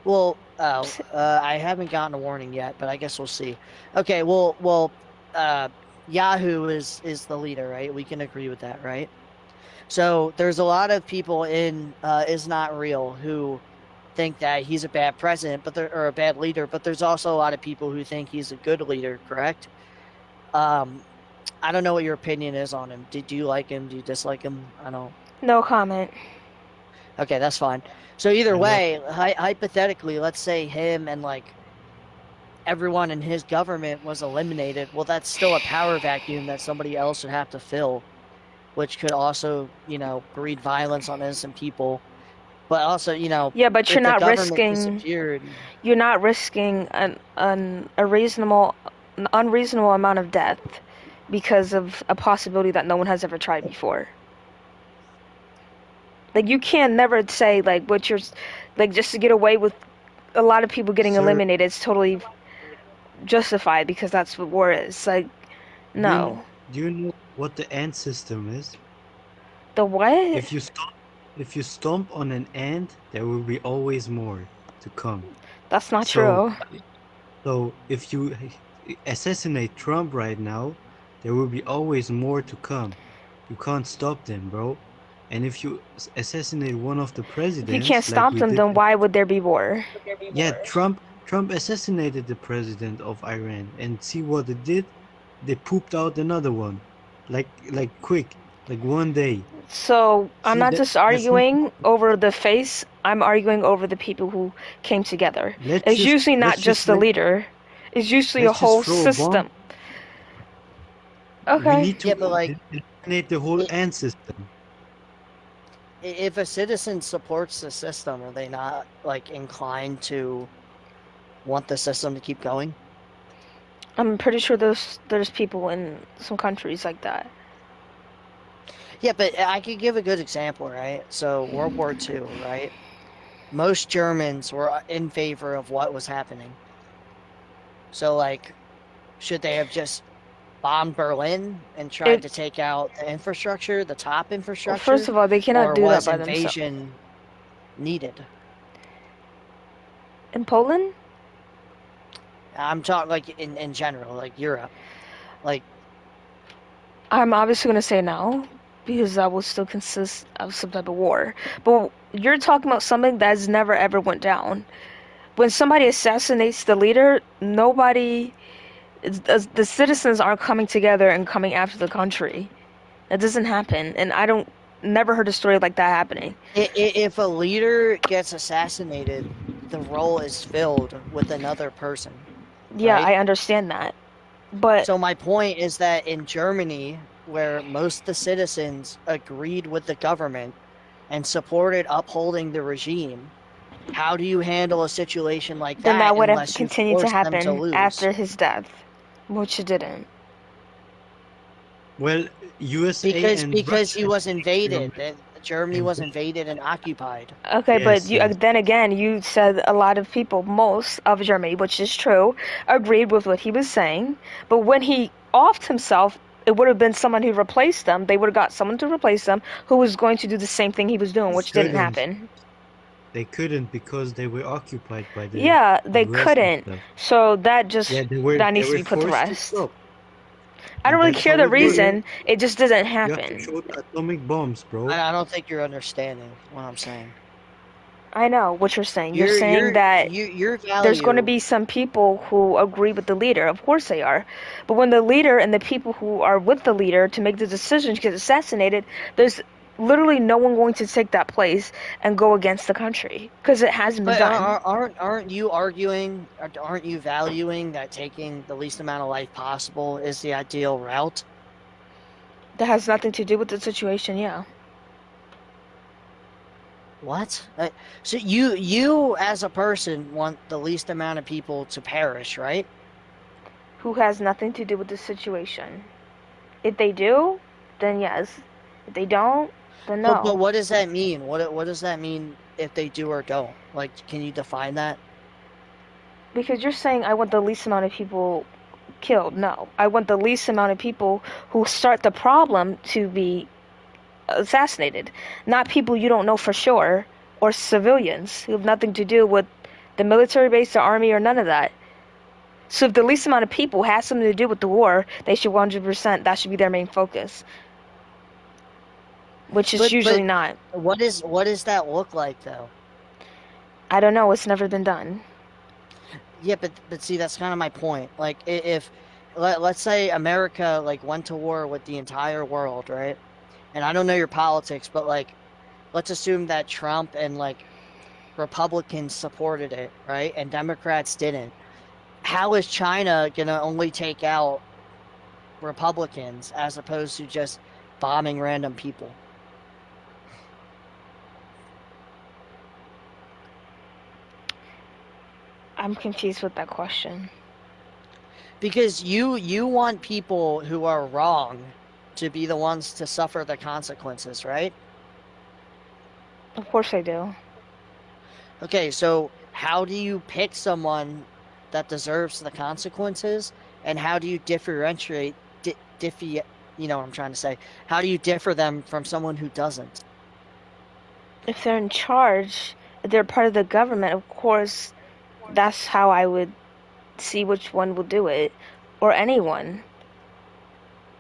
Well, I haven't gotten a warning yet, but I guess we'll see. Okay, uh, Yahoo is the leader, right? We can agree with that, right? So there's a lot of people in Is Not Real who think that he's a bad president, or a bad leader, but there's also a lot of people who think he's a good leader, correct? I don't know what your opinion is on him. Do you like him? Do you dislike him? I don't. No comment. Okay, that's fine. So either way, hypothetically, let's say him and like everyone in his government was eliminated. Well, that's still a power vacuum that somebody else would have to fill, which could also, breed violence on innocent people. But also, Yeah, but if the government disappeared, you're not risking an unreasonable amount of death because of a possibility that no one has ever tried before. Like you can never say like what you're like just to get away with a lot of people getting eliminated. It's totally justified because that's what war is. Like no. Do you know what the ant system is? The what? If you stomp on an ant, there will be always more to come. That's not true. So if you assassinate Trump right now, there will be always more to come. You can't stop them, bro. And if you assassinate one of the presidents, if you can't stop them, then why would there be war? Yeah, Trump assassinated the president of Iran, and see what it did? They pooped out another one, like quick, like one day. So I'm not just arguing over the face. I'm arguing over the people who came together. It's usually not just the leader. It's usually a whole system. Okay. We need to eliminate the whole ant system. If a citizen supports the system, are they not like inclined to want the system to keep going? I'm pretty sure there's people in some countries like that. Yeah, but I could give a good example, right? So World War II, right? Most Germans were in favor of what was happening. So like, should they have just bombed Berlin and tried to take out the infrastructure, the top infrastructure? Well, first of all, they cannot do that by themselves. Or was invasion needed? In Poland? I'm talking like in general, like Europe. Like, I'm obviously going to say no, because that will still consist of some type of war. But you're talking about something that's never ever went down. When somebody assassinates the leader, the citizens aren't coming together and coming after the country. That doesn't happen, and I never heard a story like that happening. If a leader gets assassinated, the role is filled with another person. Yeah, right? I understand that. But so my point is that in Germany, where most of the citizens agreed with the government and supported upholding the regime, how do you handle a situation like that? Then that would have continued to happen after his death, which it didn't. Well, USA because he was invaded. Germany was invaded and occupied. Okay, yes, but then again, you said a lot of people, most of Germany, which is true, agreed with what he was saying. But when he offed himself, it would have been someone who replaced them. They would have got someone to replace them who was going to do the same thing he was doing, which didn't happen. They couldn't because they were occupied by the Yeah, they couldn't. So that just that needs to be put to rest. I don't really care the reason. It just doesn't happen. You have to shoot atomic bombs, bro. I don't think you're understanding what I'm saying. I know what you're saying. You're Your saying your that your there's going to value. be some people who agree with the leader. Of course they are. But when the leader and the people who are with the leader to make the decisions get assassinated, there's literally no one going to take that place and go against the country because it hasn't been But done. aren't you arguing? Aren't you valuing that taking the least amount of life possible is the ideal route? That has nothing to do with the situation, yeah. What? So you as a person want the least amount of people to perish, right? Who has nothing to do with the situation. If they do, then yes. If they don't, then But no. what does that mean? What does that mean if they do or don't? Like, can you define that? Because you're saying I want the least amount of people killed. No. I want the least amount of people who start the problem to be assassinated. Not people you don't know for sure, or civilians who have nothing to do with the military base, the army, or none of that. So if the least amount of people has something to do with the war, they should 100%, that should be their main focus. Which is But usually not. what does that look like though? I don't know, it's never been done. Yeah, but see, that's kind of my point. Like, if let's say America like went to war with the entire world, right? And I don't know your politics, but like, let's assume that Trump and like Republicans supported it, right? And Democrats didn't. How is China gonna only take out Republicans as opposed to just bombing random people? I'm confused with that question. Because you want people who are wrong to be the ones to suffer the consequences, right? Of course I do. Okay, so how do you pick someone that deserves the consequences, and how do you differentiate diffy you know what I'm trying to say? How do you differ them from someone who doesn't? If they're in charge, if they're part of the government, of course, that's how I would see which one will do it. Or anyone.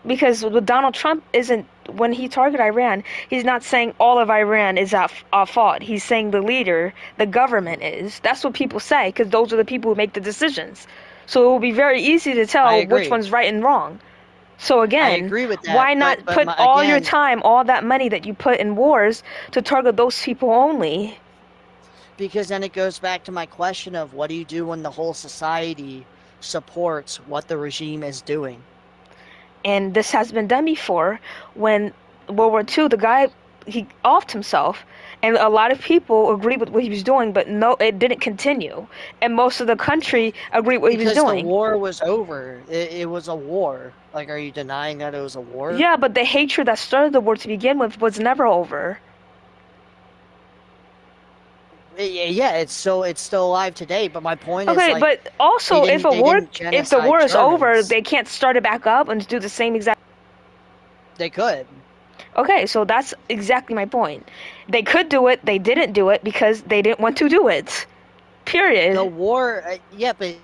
Because with Donald Trump isn't, when he targeted Iran, he's not saying all of Iran is at fault. He's saying the leader, the government is. That's what people say, because those are the people who make the decisions. So it will be very easy to I tell which agree. one's right and wrong. So I again, agree with that, why not but put all your time, all that money that you put in wars to target those people only? because then it goes back to my question of what do you do when the whole society supports what the regime is doing? And this has been done before. When World War II, the guy, he offed himself, and a lot of people agreed with what he was doing, but no, it didn't continue. And most of the country agreed with what he was Because the doing. war was over. It was a war. Like, are you denying that it was a war? Yeah, but the hatred that started the war to begin with was never over. Yeah, it's still alive today. But my point is, Okay, like, but also if they didn't if the genocide war is over, Germans. they can't start it back up and do the same exact. They could. Okay, so that's exactly my point. They could do it, they didn't do it because they didn't want to do it. The Period. war, yeah, but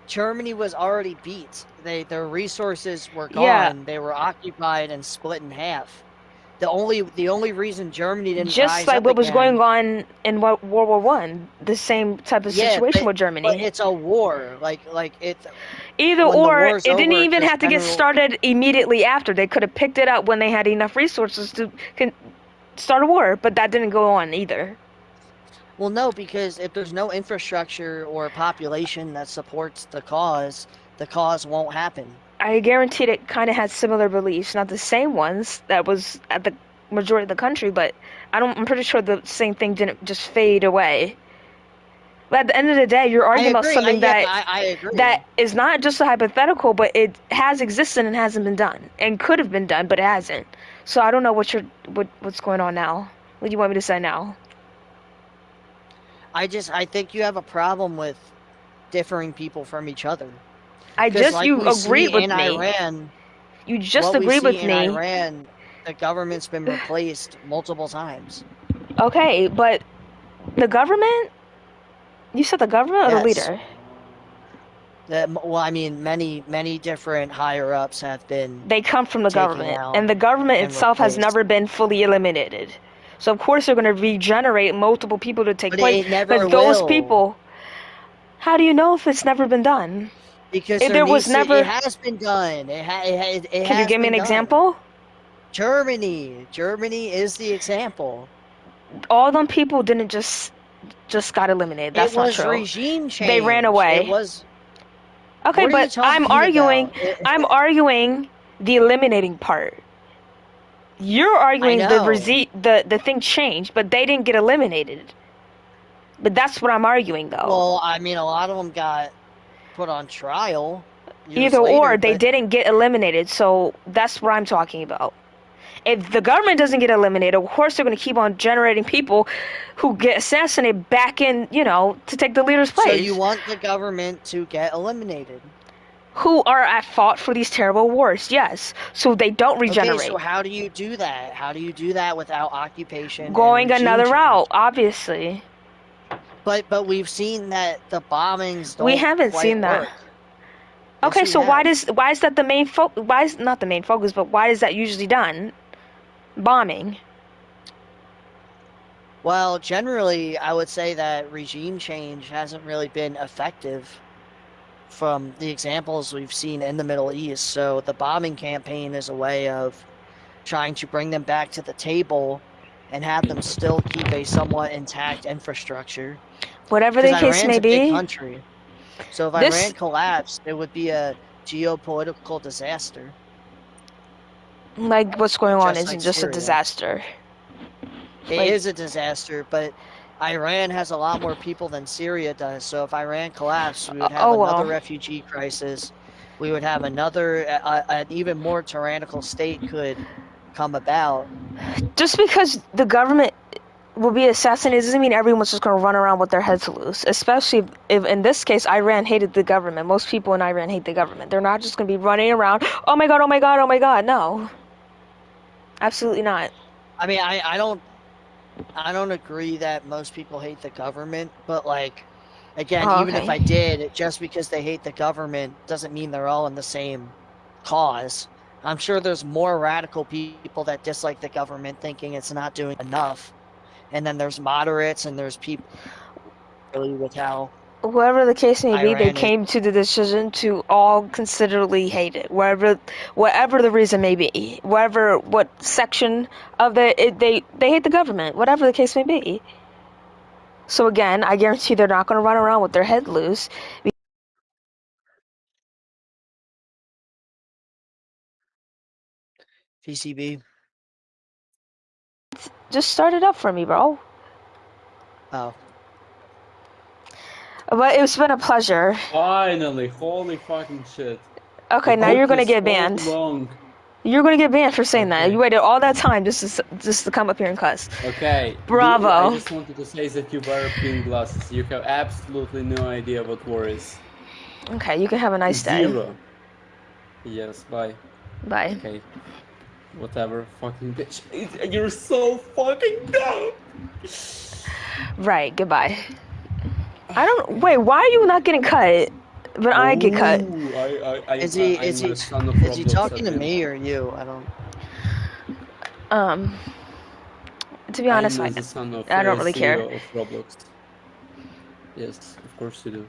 Germany was already beat. Their resources were Yeah, gone. They were occupied and split in half. The only reason Germany didn't just rise like up what was going again. on in World War One, the same type of Yeah, situation but with but Germany. it's a war. Like it's Either when the or, war's it didn't over, even just have to get general. started immediately after. They could have picked it up when they had enough resources to start a war, but that didn't go on either. Well, no, because if there's no infrastructure or population that supports the cause won't happen. I guarantee it kind of had similar beliefs, not the same ones that was at the majority of the country, but I'm pretty sure the same thing didn't just fade away. But at the end of the day, you're I arguing about agree. something Yeah, I that agree. is not just a hypothetical, but it has existed and hasn't been done, and could have been done, but it hasn't. So I don't know what's going on now. What do you want me to say now? I think you have a problem with differing people from each other. I Because just like you we agreed see with in me. Iran, You just what we agreed see with in me. Iran, the government's been replaced multiple times. Okay, but the government? You said the government or the Yes. leader? Well, I mean, many different higher ups have been They come from the taken government, out and the government and itself has replaced. never been fully eliminated. So of course they're going to regenerate multiple people to take But place. it never But those will. people, how do you know if it's never been done? Because If there was it never, has been done. It can you has give me been an done. example? Germany is the example. All them people didn't just got eliminated. That's It not was true. regime change. They ran away. It was. Okay, What are you but I'm talking arguing. about? I'm arguing the eliminating part. You're arguing I the know. the thing changed, but they didn't get eliminated. But that's what I'm arguing, though. Well, I mean, a lot of them got put on trial. Either or, they didn't get eliminated. So that's what I'm talking about. If the government doesn't get eliminated, of course they're going to keep on generating people who get assassinated back in, to take the leader's place. So you want the government to get eliminated? Who are at fault for these terrible wars, yes. So they don't regenerate. Okay, so how do you do that? How do you do that without occupation? Going and another change? route, obviously. But we've seen that the bombings don't We haven't quite seen that. work. Okay, Yes, so we why have. is that the main why is not the main focus, but why is that usually done? Bombing. Well, generally, I would say that regime change hasn't really been effective from the examples we've seen in the Middle East. So the bombing campaign is a way of trying to bring them back to the table and have them still keep a somewhat intact infrastructure. Whatever the case Iran's may a big be. country. So if Iran collapsed, it would be a geopolitical disaster. Like what's going on Just isn't like just a Syria. disaster. It is a disaster, but Iran has a lot more people than Syria does. So if Iran collapsed, we would have another refugee crisis. We would have another, an even more tyrannical state could come about. Just because the government will be assassinated doesn't mean everyone's just going to run around with their heads loose. Especially if, in this case, Iran hated the government. Most people in Iran hate the government. They're not just going to be running around, oh my god, oh my god, oh my god. No. Absolutely not. I mean, I don't agree that most people hate the government, but like, again, even if I did, just because they hate the government doesn't mean they're all in the same cause. I'm sure there's more radical people that dislike the government thinking it's not doing enough. And then there's moderates and there's people really with how whatever the case may be, they Iran came to the decision to all considerably hate it. Whatever the reason may be, what section of they hate the government, whatever the case may be. So again, I guarantee they're not going to run around with their head loose. PCB. Just start it up for me, bro. Oh. But it's been a pleasure. Finally, holy fucking shit. Okay, now you're gonna get banned. You're gonna get banned for saying that. You waited all that time just to come up here and cuss. Okay. Bravo. I just wanted to say that you wear pink glasses. You have absolutely no idea what war is. Okay, you can have a nice day. Zero. Yes, bye. Bye. Okay. Whatever, fucking bitch. You're so fucking dumb! Right, goodbye. Wait, why are you not getting cut? But I get cut. Is he talking to me or you? I don't. To be honest, I'm the son of I don't really care. CEO of Roblox. Yes, of course you do.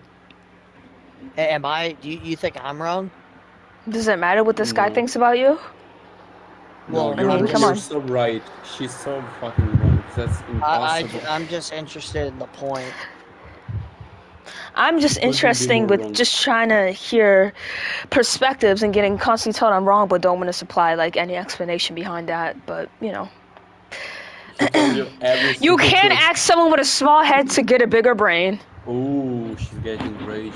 Am I? Do you think I'm wrong? Does it matter what this guy thinks about you? Well, you're so right. She's so fucking wrong. That's impossible. I'm just interested in the point. I'm just interested with just trying to hear perspectives and getting constantly told I'm wrong, but don't want to supply like any explanation behind that. But you can't ask someone with a small head to get a bigger brain. Ooh, she's getting rage.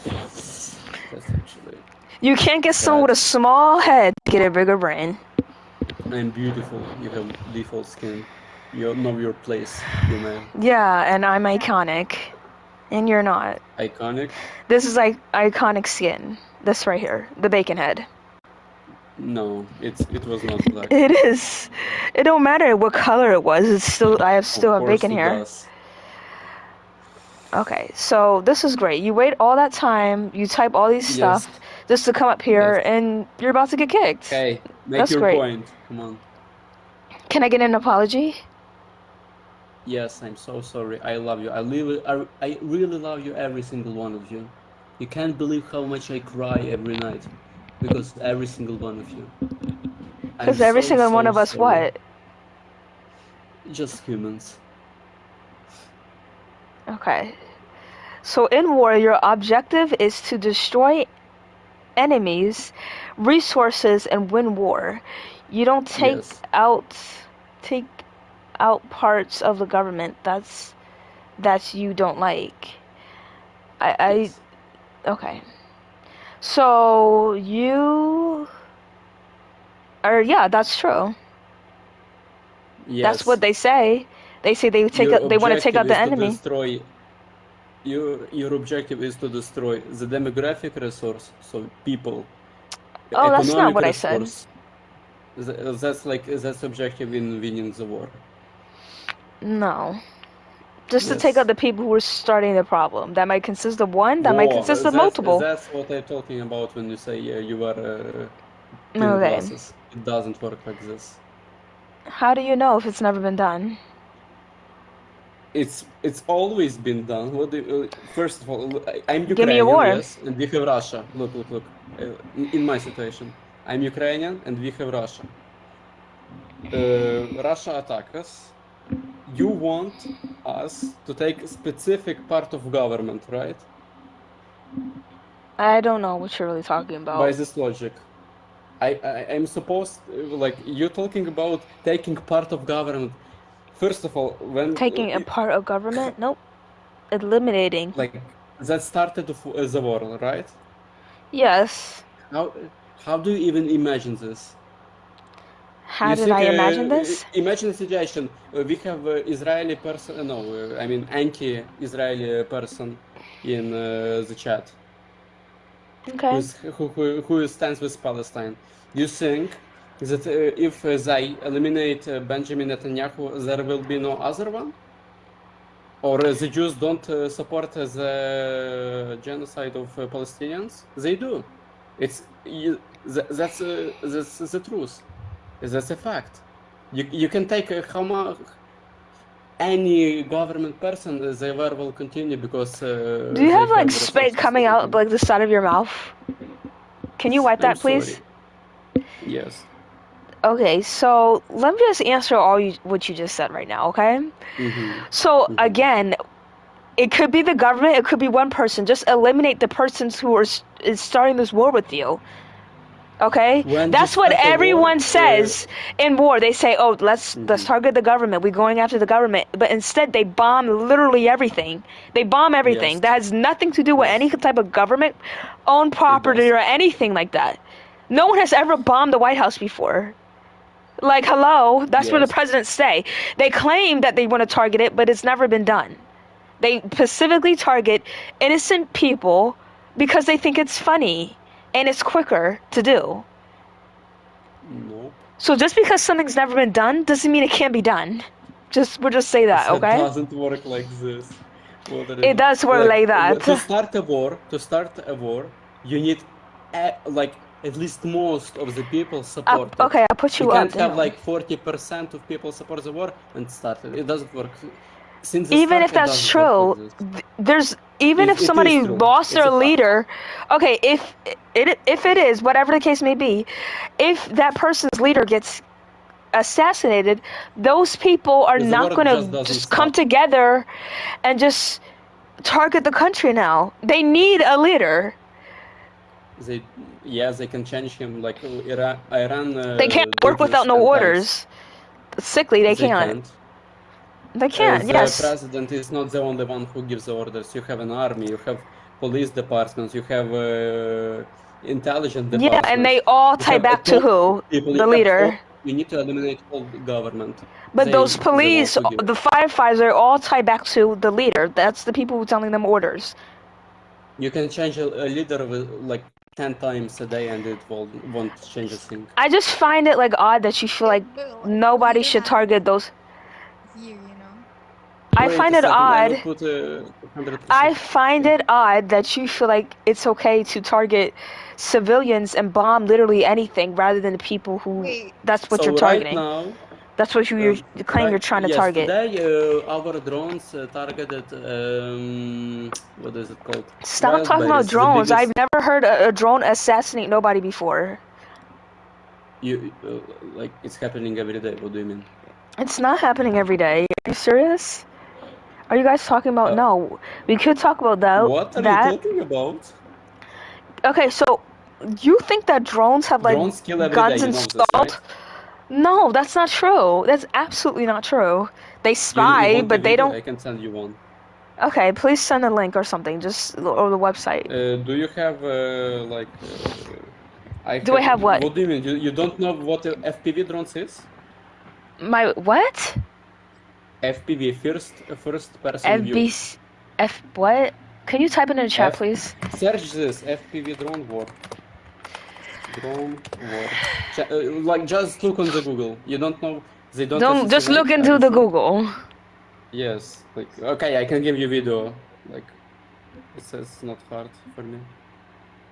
That's actually. You can't get someone with a small head to get a bigger brain. I'm beautiful. You have default skin. You know your place, you man. Yeah, and I'm iconic. And you're not. Iconic? This is like iconic skin. This right here. The bacon head. No, it was not black. It is. It don't matter what color it was. It's still I still have bacon hair. Does. Okay, so this is great. You wait all that time, you type all these stuff just to come up here and you're about to get kicked. Okay, make That's your great. point. Come on. Can I get an apology? Yes, I'm so sorry. I love you. I really love you, every single one of you. You can't believe how much I cry every night because every single one of you. I'm Because every so, single one so of us, sorry. what? Just humans. Okay. So in war, your objective is to destroy enemies, resources, and win war. You don't Yes. take out parts of the government that's you don't like. Yes. Okay. So yeah, that's true. That's Yes. what they say. They say Your they want to take objective out the is to enemy. destroy your objective is to destroy the demographic resource, so people, Oh, that's not economic what I said. resource. That's objective in winning the war. No. Just to take out Yes. the people who are starting the problem. That might consist of one, that might War. consist of multiple. That's what I'm talking about when you say you are twin Okay. glasses. It doesn't work like this. How do you know if it's never been done? It's always been done. First of all, I'm Give me a Ukrainian, war. yes, and we have Russia. Look. In my situation, I'm Ukrainian and we have Russia. Russia attack us. You want us to take a specific part of government, right? I don't know what you're really talking By about. this logic. I'm supposed, like, you're talking about taking part of government. First of all, when Taking a part of government? Nope. Eliminating. like that started the war, right? Yes. How how do you even imagine this? How You did think, I imagine this? imagine a situation. We have Israeli person, no, I mean anti-Israeli person in the chat Okay. who stands with Palestine. You think that if they eliminate Benjamin Netanyahu, there will be no other one? Or the Jews don't support the genocide of Palestinians? They do. That's the truth. That's a fact. You can take how much any government person, the war will continue because Do you they have like have spit resources, coming out everything. like the side of your mouth? Can you wipe I'm that, please? sorry. Yes. Okay, so let me just answer what you just said right now, okay? Mm-hmm. So Mm-hmm. again, it could be the government, it could be one person. Just eliminate the persons who is starting this war with you. Okay, When you that's what start a war, everyone says in war. They say, "Oh, let's mm-hmm. target the government. We're going after the government," but instead they bomb literally everything. They bomb everything Yes, that has nothing to do with any yes, type of government-owned it property does. or anything like that. No one has ever bombed the White House before. Like, hello, that's what the Yes, presidents say. They claim that they want to target it, but it's never been done. They specifically target innocent people because they think it's funny and it's quicker to do. nope. So just because something's never been done doesn't mean it can't be done. We'll just say that, That okay? doesn't work like this. What are It you does work like like that. to start a war, you need like at least most of the people support it. Okay, I put You you up. can't have Damn. like 40% of people support the war and start it. It doesn't work. Since the Even start, if it that's doesn't work like true, this. there's even if It is somebody true. lost It's their a fact. leader, okay, if it is whatever the case may be, if that person's leader gets assassinated, those people are The not war just gonna doesn't just come stop. together and just target the country now. They need a leader. They can change him like Iran They can't work did this without no 10 times. orders. Sickly, they They can't. can't. They can't, The yes. president is not the only one who gives the orders. You have an army, you have police departments, you have intelligence Yeah, and departments, they all you tie have a back to top who? people. The You have all. leader. You need to eliminate all the government. But those They the one police, who give the it. firefighters, are all tied back to the leader. That's the people who telling them orders. You can change a leader with, like 10 times a day, and it won't change a thing. I just find it like odd that you feel like nobody should target those. Here, you know. I Wait find a it second. I will odd. put 100%. I find Okay. it odd that you feel like it's okay to target civilians and bomb literally anything rather than the people who Wait, that's what you're So right targeting. now. That's what you claim you're trying to yes, target. today our drones targeted what is it called? Stop talking about Wildberries, the drones. biggest. I've never heard a drone assassinate nobody before. You like it's happening every day. What do you mean? It's not happening every day. Are you serious? Are you guys talking about? No, we could talk about that. What are you talking about? Okay, so you think that drones have like Drones kill every day. guns You know this, right? installed? No, that's not true. That's absolutely not true. They You spy, want the but they video? don't. I can send you one. Okay, please send a link or something, just or the website. Do you have like? Do I have what? What do you mean? You don't know what a FPV drones is? My what? FPV, first person view. What? Can you type it in the chat, please? Search this FPV drone war. Drone war. Like just look on the Google. You don't know they don't Don't just look assassinate? Are into you the sure? Google. Yes. Like okay, I can give you video. Like it's not hard for me.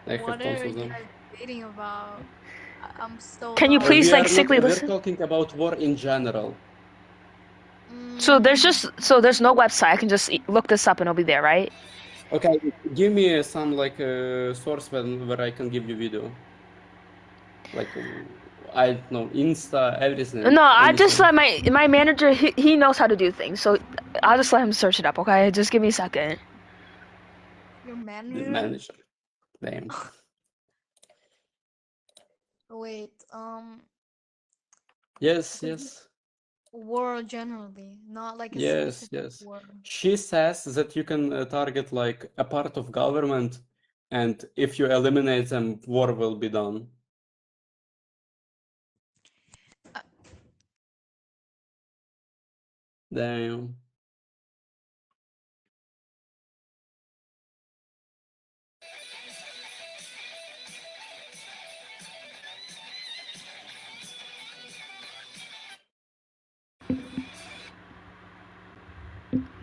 I have What tons are of you them. guys debating about? I'm so Can you lost. please We are like not. sickly We're listen? talking about war in general. So there's no website. I can just look this up and it'll be there, right? Okay, give me some like source where I can give you video. Like I don't know, Insta, everything. No, I just anything. let my manager. He knows how to do things, so I'll just let him search it up. Okay, just give me a second. Your The manager? manager. Damn. Wait, Yes, yes. war generally, not like a Yes, specific yes. war. She says that you can target like a part of government, and if you eliminate them, war will be done. Damn.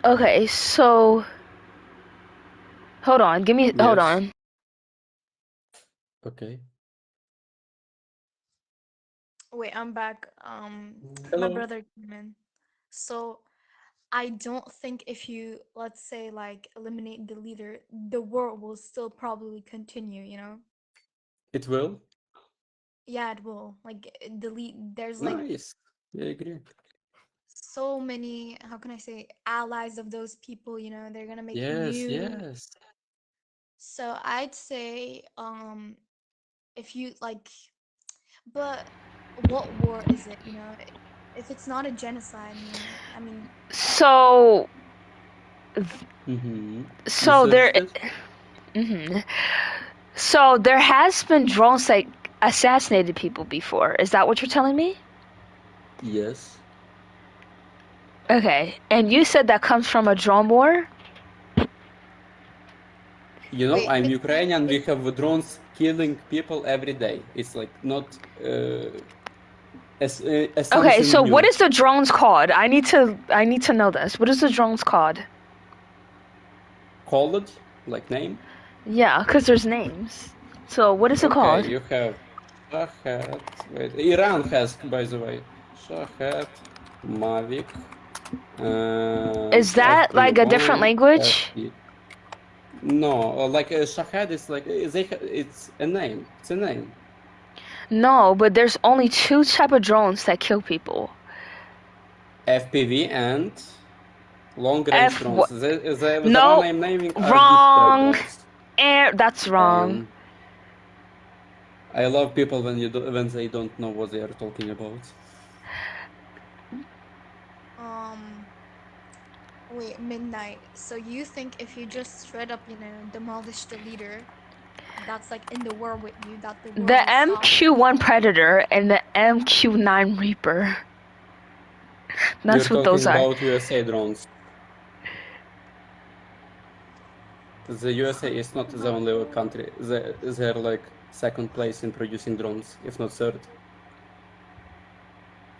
Okay, so hold on. Hold Yes. on. Okay. Wait, I'm back. My Hello. brother came in. So I don't think if you, let's say, like eliminate the leader, the war will still probably continue, you know? It will? Yeah, it will. Like delete, there's like Nice. I agree. so many, how can I say, allies of those people, you know, they're gonna make Yes, new. yes. So I'd say, if you like, but what war is it, you know? If it's not a genocide, you know, I mean, So Mm-hmm. You so there. searched it? So there has been drones that assassinated people before. Is that what you're telling me? Yes. Okay, and you said that comes from a drone war? You know, wait, I'm Midnight, Ukrainian. We it, have drones killing people every day. It's like not Okay, something so what new. is the drones called? I need to know this. What is the drones called? Called like name? Yeah, because there's names. So what is it Okay, called? you have Shahed. Wait, Iran has, by the way, Shahed, Mavic, Is that like a different FP1, language? FP. No, like Shahed is like it's a name. It's a name. No, but there's only two type of drones that kill people. FPV and long range F drones. what? The one No, I'm naming are deep strike wrong. drones. Air. That's wrong. I love people when they don't know what they are talking about. um, wait, Midnight. So you think if you just straight up, you know, demolish the leader, that's like in the war with you, that the war The will stop? MQ-1 Predator and the MQ-9 Reaper. You're That's what talking those are. about USA drones. The USA is not the only country. They're like second place in producing drones, if not third.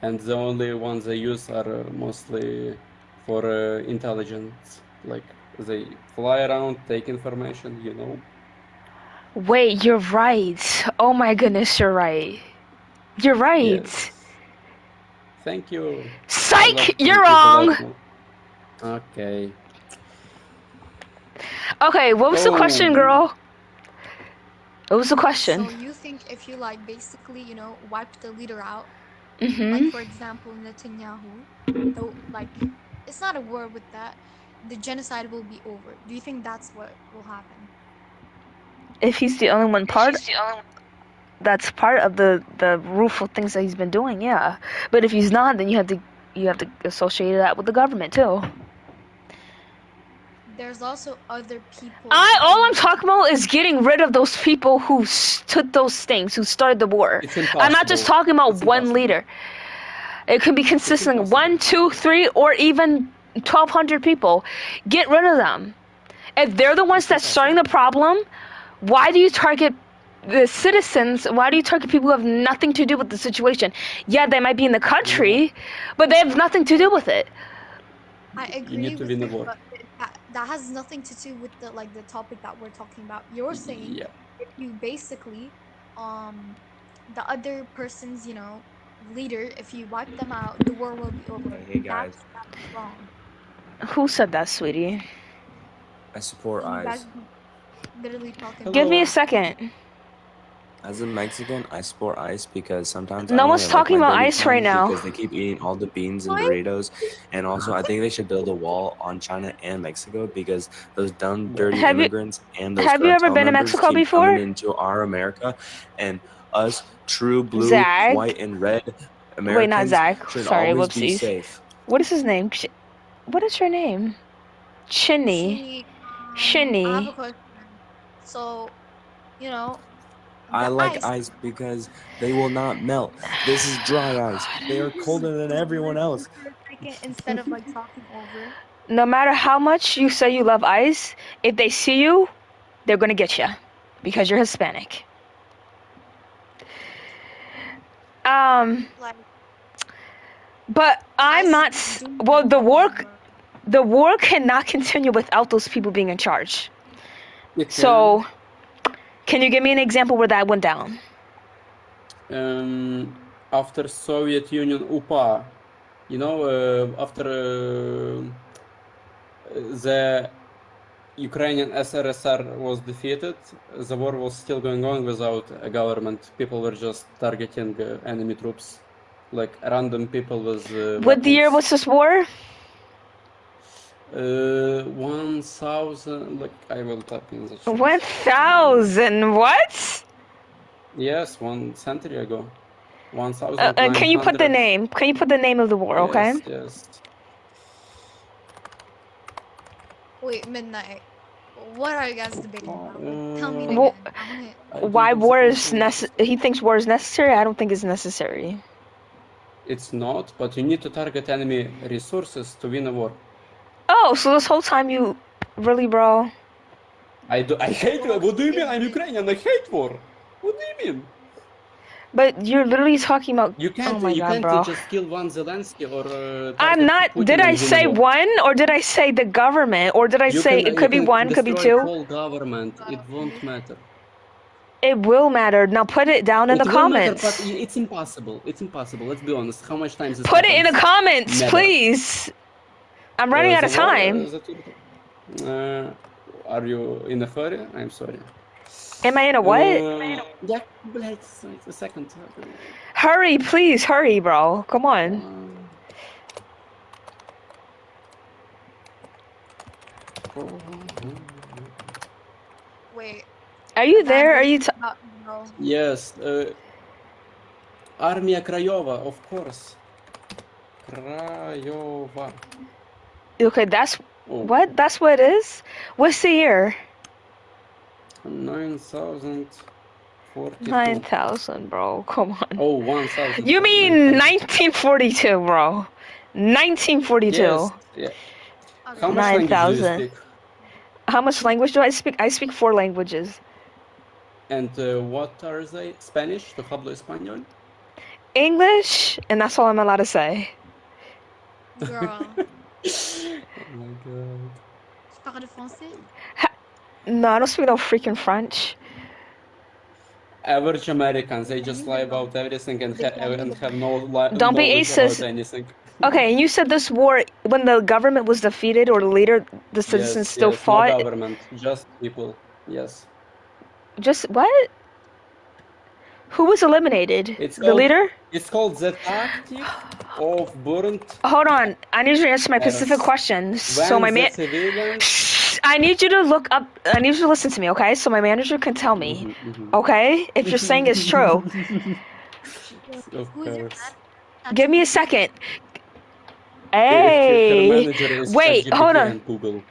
And the only ones they use are mostly for intelligence. Like they fly around, take information, you know. Wait, you're right. Oh my goodness, you're right. You're right. Yes. Thank you. I Psych! love when You're people wrong! like me. Okay. Okay, what was the question, Oh, girl? What was the question? So you think if you like basically, wipe the leader out, like Mm-hmm. for example Netanyahu, though like it's not a war with that, the genocide will be over. Do you think that's what will happen? If he's the only one that's part of the rueful things that he's been doing, yeah. But if he's not, then you have to associate that with the government too. There's also other people I that all I'm want to. talking about is getting rid of those people who took those things, who started the war. it's I'm not just impossible. talking about It's one impossible. leader. It could be It's consistent impossible. 1, 2, 3, or even 1,200 people. Get rid of them. If they're the ones It's that's starting impossible. the problem, why do you target the citizens? Why do you target people who have nothing to do with the situation? Yeah, they might be in the Win a war. country, but they have nothing to do with it. I You agree need to with win a you, war. but that has nothing to do with the topic that we're talking about. You're saying Yeah. if you basically the other person's leader, if you wipe them out, the war will be over. Hey That's guys, wrong. Who said that, sweetie? I support You guys eyes. be literally talking Give about me a Hello. that. second. As a Mexican, I support ICE because sometimes I No only one's like talking my about dirty ice right friends now. because they keep eating all the beans and What? Doritos. And also, I think they should build a wall on China and Mexico because those dumb, What? dirty Have you immigrants and those have you ever cartel been to members Mexico keep coming before? into our America. And us, true blue, Zach? white, and red Wait, not Americans Zach. should Sorry, always be whoopsies. safe. What is his name? What is your name? Chinny. See, I have a Shinny. question. So, you know, I the like ice. ice because they will not melt. This is dry ice. They are Just colder than everyone listen else. for a second instead of like talking over. No matter how much you say you love ice, if they see you, they're gonna get you because you're Hispanic. Um, Like but I'm ice not. is doing Well, their job, bro. the war cannot continue without those people being in charge. It can. So, can you give me an example where that went down? After Soviet Union UPA, after the Ukrainian SRSR was defeated, the war was still going on without a government. People were just targeting enemy troops, like random people with What year weapons. was this war? 1,000, like I will type in the chat. 1,000. What? Yes, 1 century ago. Can you put the 1,900. name? Can you put the name of the war? Okay. Yes, yes. Wait, midnight. What are you guys debating about? Like, tell me it Well, again. I want it. I don't why have the war is calculator. He thinks war is necessary. I don't think it's necessary. It's not, but you need to target enemy resources to win a war. Oh, so this whole time you really, bro? I hate war. War What do you mean? is I'm Ukrainian. I hate war. What do you mean? But you're literally talking about. You Oh can't my you god, can't bro. just kill one Zelensky or I'm target not. Did Putin I and win a say war. one or did I say the government or did I You say can it you could be can one, could be destroy two? whole government. It won't okay. matter. It will matter. Now put it down in the It will matter, but comments. it's impossible. It's impossible. Let's be honest. How much times this Put it in the happens? comments, Never. please. I'm running out The of war. time. Are you in a hurry? I'm sorry. Am I in a what? Yeah, блядь, a second. Hurry, please, hurry, bro. Come on. Wait, Are you that there? Are video you? is about no. Yes, Armia Krajova, of course. Krajova. Okay, that's Oh, what. That's what it is. What's the year? 9,042. 9,000, bro. Come on. Oh, 1,000. You mean 9,000. 1942, bro? 1942. Yes, yeah. Okay. How much language do you 9,000. speak? How much language do I speak? I speak 4 languages. And what are they? Spanish? ¿Tu hablo español? English, and that's all I'm allowed to say. Girl. Oh my god. Tu parles français? No, I don't speak no freaking French. Average Americans, they just lie neither about don't. everything and, They don't and either. have no Don't be knowledge about aces. anything. Okay, and you said this war, when the government was defeated or the leader, the citizens Yes, still yes, no fought. government, just people. Yes. Just what? Who was eliminated? It's The called leader? the tactic of burnt Hold on. I need you to answer my specific earth. questions. So When my the man. civilians. Shh, I need you to look up. I need you to listen to me, okay? So my manager can tell me, okay? If you're saying it's true. Of Who is your course. man? Give me a ChatGPT? second. If her Hey. manager is Wait, hold ChatGPT on. and Google.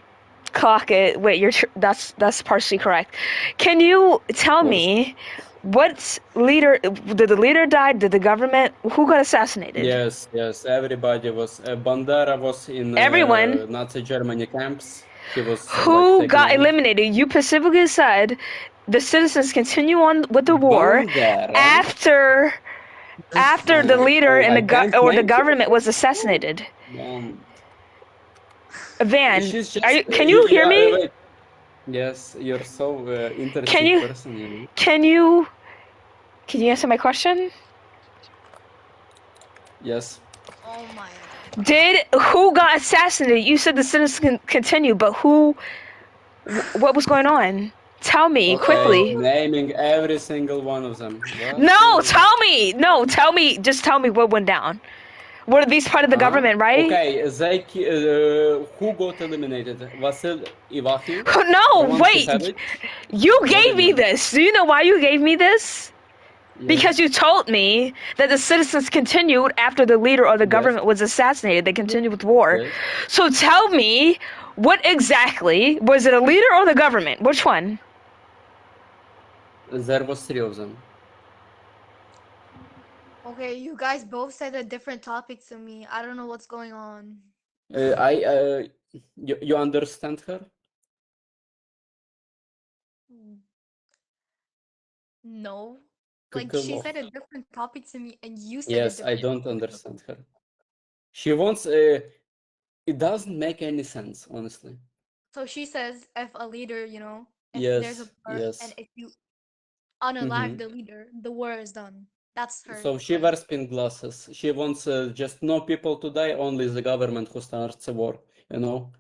Clock it. Wait, that's partially correct. Can you tell Of course. me what leader did the leader die? Did the government who got assassinated? Yes, yes, everybody was. Bandera was in Everyone. Nazi Germany camps. He was like Who taken got out. eliminated? You specifically said the citizens continue on with the war Bandera. after the leader and I can't the name government him. was assassinated. Um, Van, she's just. can you hear Yeah, me? wait. Yes, you're so Can interesting you person, you know. can you answer my question? Yes. Oh my god. Who got assassinated? You said the citizens can continue, but what was going on? Tell me Okay, quickly. naming every single one of them. What? No, tell me. No, tell me. Just tell me what went down. Were these part of the government, right? Okay, who got eliminated? Vasil Ivahi, No, Roman wait. Shukevich. You What do gave you me mean? this. Do you know why you gave me this? Because Yes, you told me that the citizens continued after the leader or the yes, government was assassinated. They continued with war. yes. So tell me, what exactly was it, a leader or the government? Which one? There was three of them. Okay, you guys both said a different topic to me. I don't know what's going on. You understand her? No. Like Come she off. said a different topic to me and you said a Yes, I different don't topic. understand her. She wants. It doesn't make any sense, honestly. So she says if a leader, if there's a Yes, war and yes. if you unalive Mm-hmm. the leader, the war is done. That's her So she point. wears pink glasses. She wants just no people to die, only the government who starts a war, you know?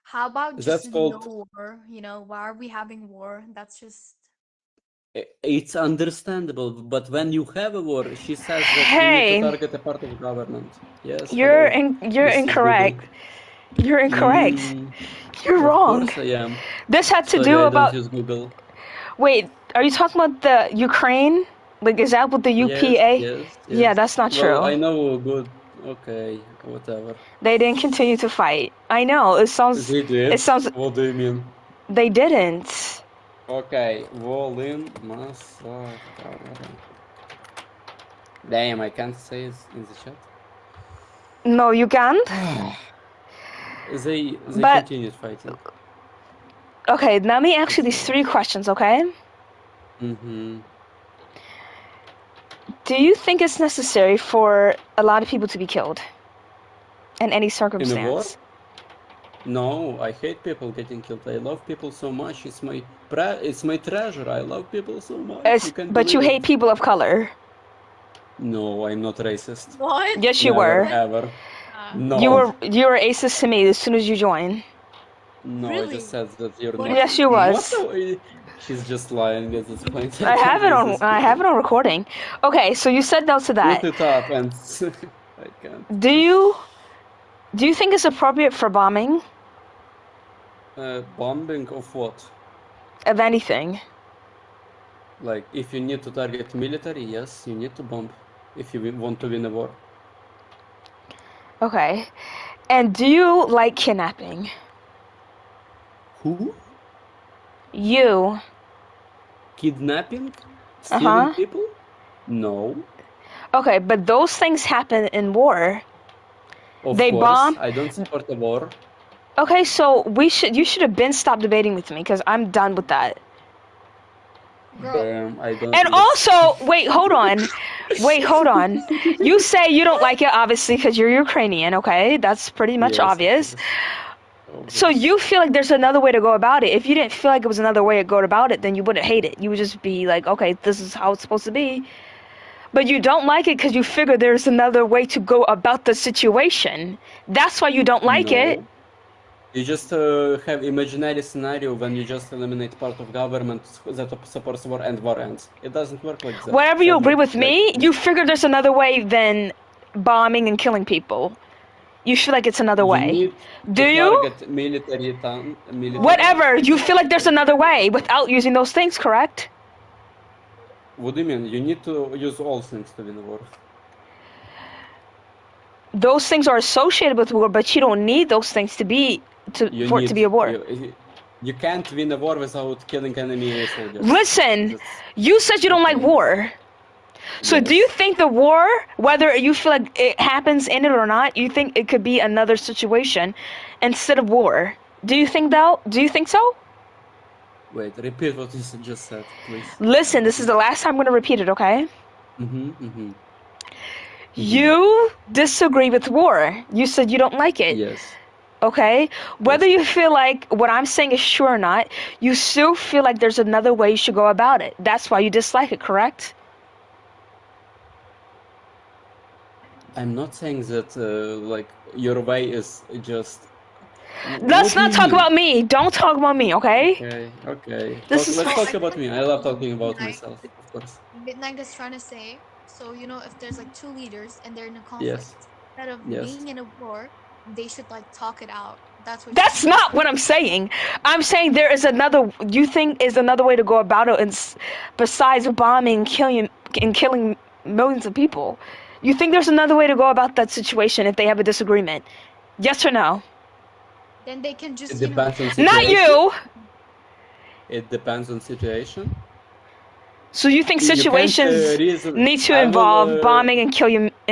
How about just That's called, no war? Why are we having war? That's just it's understandable, but when you have a war, she says that you need to Hey, target a part of government. Yes, hello, you're Mrs. incorrect. Google. You're incorrect. Mm, You're of wrong. course I am. This had to Sorry, do I don't about. use Google. Wait, are you talking about the Ukraine? Like, is that with the Yes, UPA? yes, Yeah, yes. that's not Well, true. I know good. Okay, whatever. They didn't continue to fight. I know. It sounds. They It did? sounds. What do you mean? They didn't. Okay, Volin Massacre. Damn, I can't say it in the chat. No, you can't. They But continued fighting. okay, let me ask you It's these fine. 3 questions, okay? Mm-hmm. Do you think it's necessary for a lot of people to be killed in any In a war? circumstance? No, I hate people getting killed. I love people so much. It's my treasure. I love people so much. You can't But you believe hate it. people of color. No, I'm not racist. what? Yes, you Never, were. ever. You No. were you were racist to me as soon as you joined. No, I just Really? said that you're What? not. Yes, you What was. the way? She's just lying at this point. I can't with these I have people. it on recording. Okay, so you said no to Put that. it up and I can't. Do you think it's appropriate for bombing Bombing of what? of anything? Like, if you need to target military, yes, you need to bomb if you want to win a war. Okay. And do you like kidnapping? Who? You. Kidnapping? Stealing Uh-huh. people? No. Okay, but those things happen in war. Of They course, bomb. I don't support a war. Okay, so you should have been stopped debating with me because I'm done with that. Girl, I don't And understand. also, wait, hold on. Wait, hold on. You say you don't like it, obviously, because you're Ukrainian, okay? That's pretty much Yes, of obvious. course. So you feel like there's another way to go about it. If you didn't feel like it was another way to go about it, then you wouldn't hate it. You would just be like, okay, this is how it's supposed to be. But you don't like it because you figure there's another way to go about the situation. That's why you don't like it. No. You just have imaginary scenario when you just eliminate part of government that supports war and war ends. It doesn't work like that. Whenever you agree Sadly, with me, you figure there's another way than bombing and killing people. You feel like it's another you way. need Do to you? target military. Whatever. You feel like there's another way without using those things, correct? What do you mean? You need to use all things to win a war. Those things are associated with war, but you don't need those things to be for it to be a war. You can't win a war without killing enemy soldiers. Listen, you said you don't like war. So Yes. do you think the war, whether you feel like it happens in it or not, you think it could be another situation instead of war? Do you think that? Do you think so? Wait, repeat what you just said, please. Listen, this is the last time I'm going to repeat it, okay? You disagree with war. You said you don't like it. Yes. Okay? Whether you feel like what I'm saying is true or not, you still feel like there's another way you should go about it. That's why you dislike it, correct? I'm not saying that like your way is just. Let's not talk about me. Don't talk about me, okay? Okay. This Let's talk about me. I love talking about myself, of course. Midnight is trying to say, so if there's like two leaders and they're in a conflict, instead of being in a war, they should like talk it out. That's not what I'm saying. I'm saying there is another. You think is another way to go about it, and besides bombing, killing millions of people. You think there's another way to go about that situation if they have a disagreement? Yes or no? Then they can just. It depends on situation. Not you. It depends on situation. So you think situations need to involve bombing and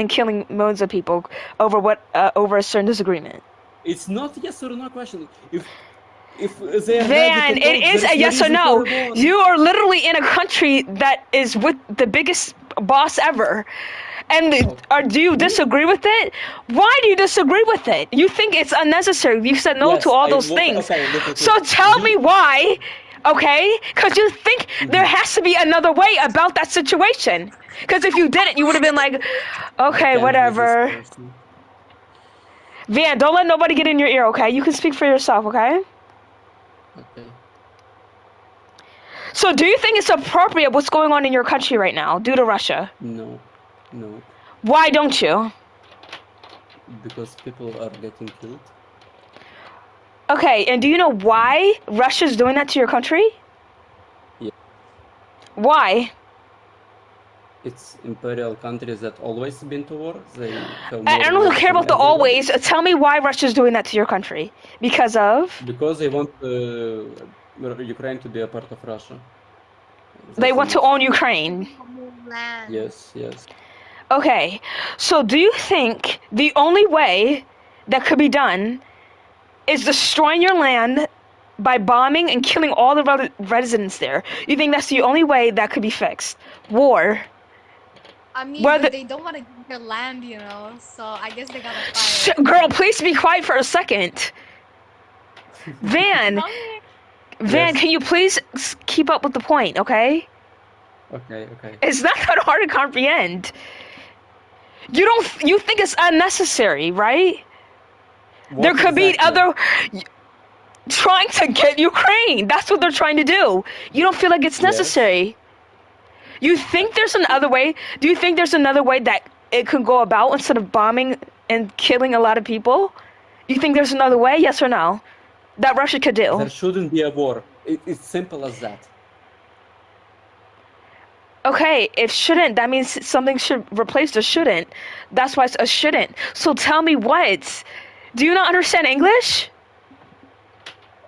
killing millions of people over a certain disagreement? It's not yes or no question. If they are Van, it is a yes or no. You are literally in a country that is with the biggest boss ever. And do you disagree with it? Why do you disagree with it? You think it's unnecessary. You said no to all those things. So tell me why, okay? Because you think there has to be another way about that situation. Because if you didn't, you would have been like, okay, whatever. Van, don't let nobody get in your ear, okay? You can speak for yourself, okay? Okay. So do you think it's appropriate what's going on in your country right now due to Russia? No. Why don't you? Because people are getting killed. Okay, and do you know why Russia's doing that to your country? Yeah. Why? It's imperial countries that always been to war. I don't care about the always. Tell me why Russia's doing that to your country. Because they want Ukraine to be a part of Russia. They want to own Ukraine. Yes. Okay, so do you think the only way that could be done is destroying your land by bombing and killing all the residents there? You think that's the only way that could be fixed? War. I mean, but they don't want to give their land, so I guess they gotta fight. Girl, please be quiet for a second. Van, can you please keep up with the point, okay? Okay. It's not that hard to comprehend. You think it's unnecessary, right? There could be other trying to get Ukraine. That's what they're trying to do. You don't feel like it's necessary. You think there's another way? Do you think there's another way that it could go about instead of bombing and killing a lot of people? You think there's another way? Yes or no? That Russia could do. There shouldn't be a war. It's simple as that. Okay, if shouldn't, that means something should replace the shouldn't. That's why it's a shouldn't. So tell me what? Do you not understand English?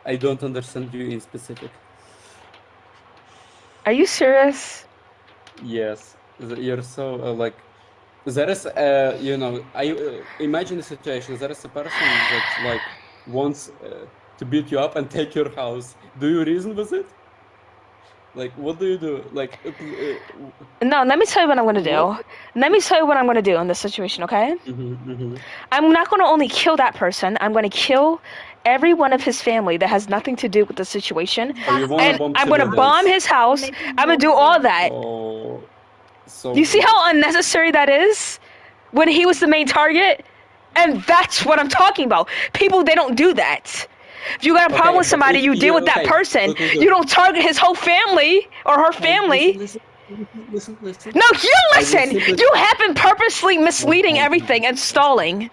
I don't understand you in specific. Are you serious? Yes. You're so there is I imagine a situation. There is a person that wants to beat you up and take your house. Do you reason with it? What do you do? No, let me tell you what I'm going to do. Let me tell you what I'm going to do in this situation, okay? I'm not going to only kill that person. I'm going to kill every one of his family that has nothing to do with the situation, Oh, you wanna and bomb I'm gonna bomb civilians? his house. Making I'm gonna war do all worse. that. Oh, so Do you see how unnecessary that is? When he was the main target? And that's what I'm talking about. People, they don't do that. If you got a problem okay, with but somebody, if you deal you with that okay, person. look, look, You look. don't target his whole family or her Okay, family. listen. No, you I will listen. simply. You have been purposely misleading Okay. everything and stalling.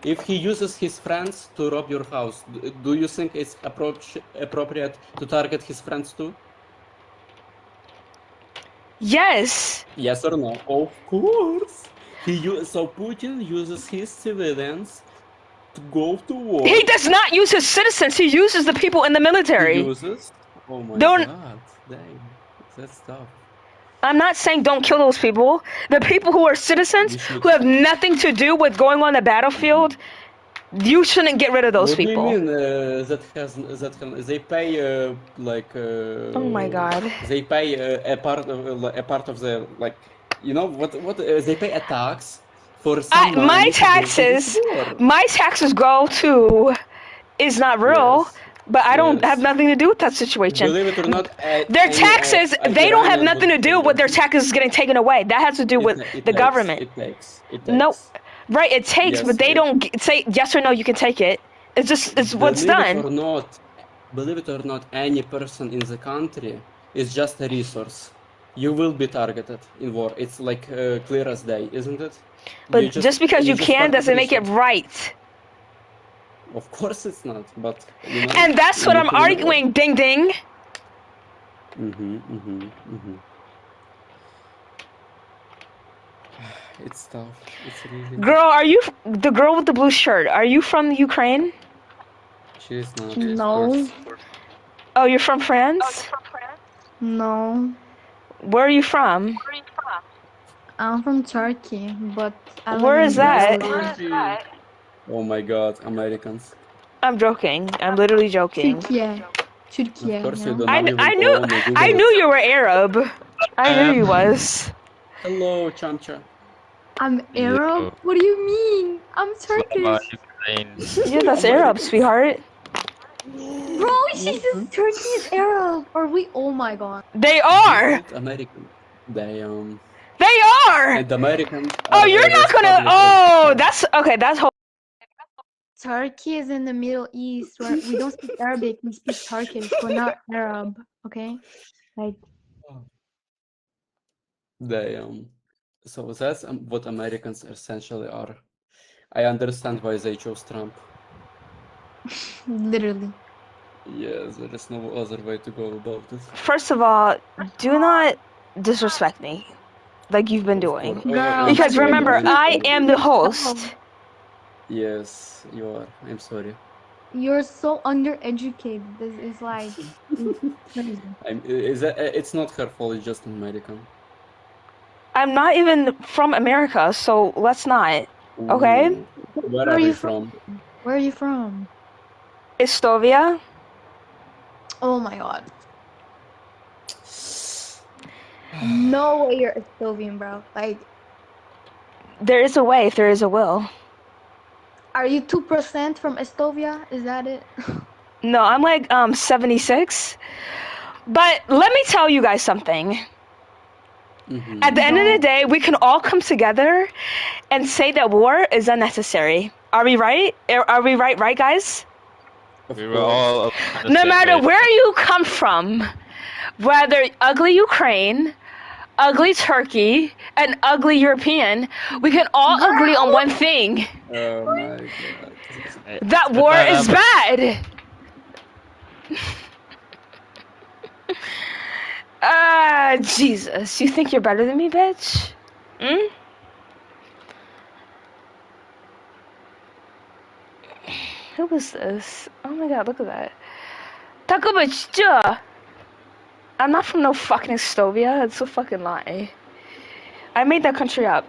If he uses his friends to rob your house, do you think it's appropriate to target his friends too? Yes. Yes or no? Of course. So Putin uses his civilians to go to war. He does not use his citizens. He uses the people in the He military. uses. Oh my Don't. god, dang, that's tough. I'm not saying don't kill those people. The people who are citizens, You should. who have nothing to do with going on the battlefield, you shouldn't get rid of those What do you people. mean they pay like Oh my god. they pay a part of the like what they pay a tax for some My money to go to this taxes, war. my taxes go to is not real, Yes, but I don't have yes. nothing to do with that situation. Believe it or not, Their any taxes, they don't have Iranian nothing would to do with their taxes getting taken away. That has to do with it the takes government. it Nope. takes. Right, it takes, but Yes, they don't say yes or no, you can take it. It's just, it's what's believe it done. or not, any person in the country is just a resource. You will be targeted in war. It's like clear as day, isn't it? But just because You're you just can part of doesn't make it resource. right. Of course it's not, but And that's what you I'm can never. arguing, ding ding. It's tough. It's really tough. Girl, are you the girl with the blue shirt? Are you from Ukraine? She is not, of No, course. Oh, you're from France? no. Where are you from? I'm from Turkey, but I live Where is in Nice that? Belarus. Oh my God, Americans. I'm joking. I'm literally joking. Türkiye. Of Türkiye, course you do. I, Now kn- you will I go knew on and I Google knew it. you were Arab. I knew you was. Hello, Chamcha. I'm Yo, Arab? What do you mean? I'm Slava Turkish. Ukraine. Yeah, that's Arab, Americans. sweetheart. Bro, she says Turkey is Arab. Are we? Oh my god. They are. Default American. They They are. and Americans Oh, are you're not gonna. Republic of Oh, Turkey. that's okay. That's whole. Turkey is in the Middle East where we don't speak Arabic, we speak Turkish. We're not Arab, okay? Like, They so that's what Americans essentially are. I understand why they chose Trump. literally. Yes, there is no other way to go about it. First of all, do not disrespect me like you've been Of course. doing. Oh, Girl, I'm Because but you're sorry. remember, I'm doing I sorry. am the it yourself. host. Yes, you are. I'm sorry. You're so undereducated. This is like crazy. It's not her fault, it's just American. I'm not even from America, so let's not. Okay? Ooh. Where Where are are you you from? from? Where are you from? Estovia. Oh my god. No way you're Estonian, bro. Like, There is a way if there is a will. are you 2% from Estonia? Is that it? No, I'm like 76. But let me tell you guys something. At the end of the Don't. day, we can all come together and say that war is unnecessary. Are we right? Are we right, guys? Of We were course. all on the No same matter page. where you come from, whether ugly Ukraine, ugly Turkey, and ugly European, we can all agree on Girl! one thing. Oh my god. That war But is bad. Jesus. You think you're better than me, bitch? Hmm? Who was this? Oh my god, look at that. Takubachja! I'm not from no fucking Estovia. It's a fucking lie. I made that country up.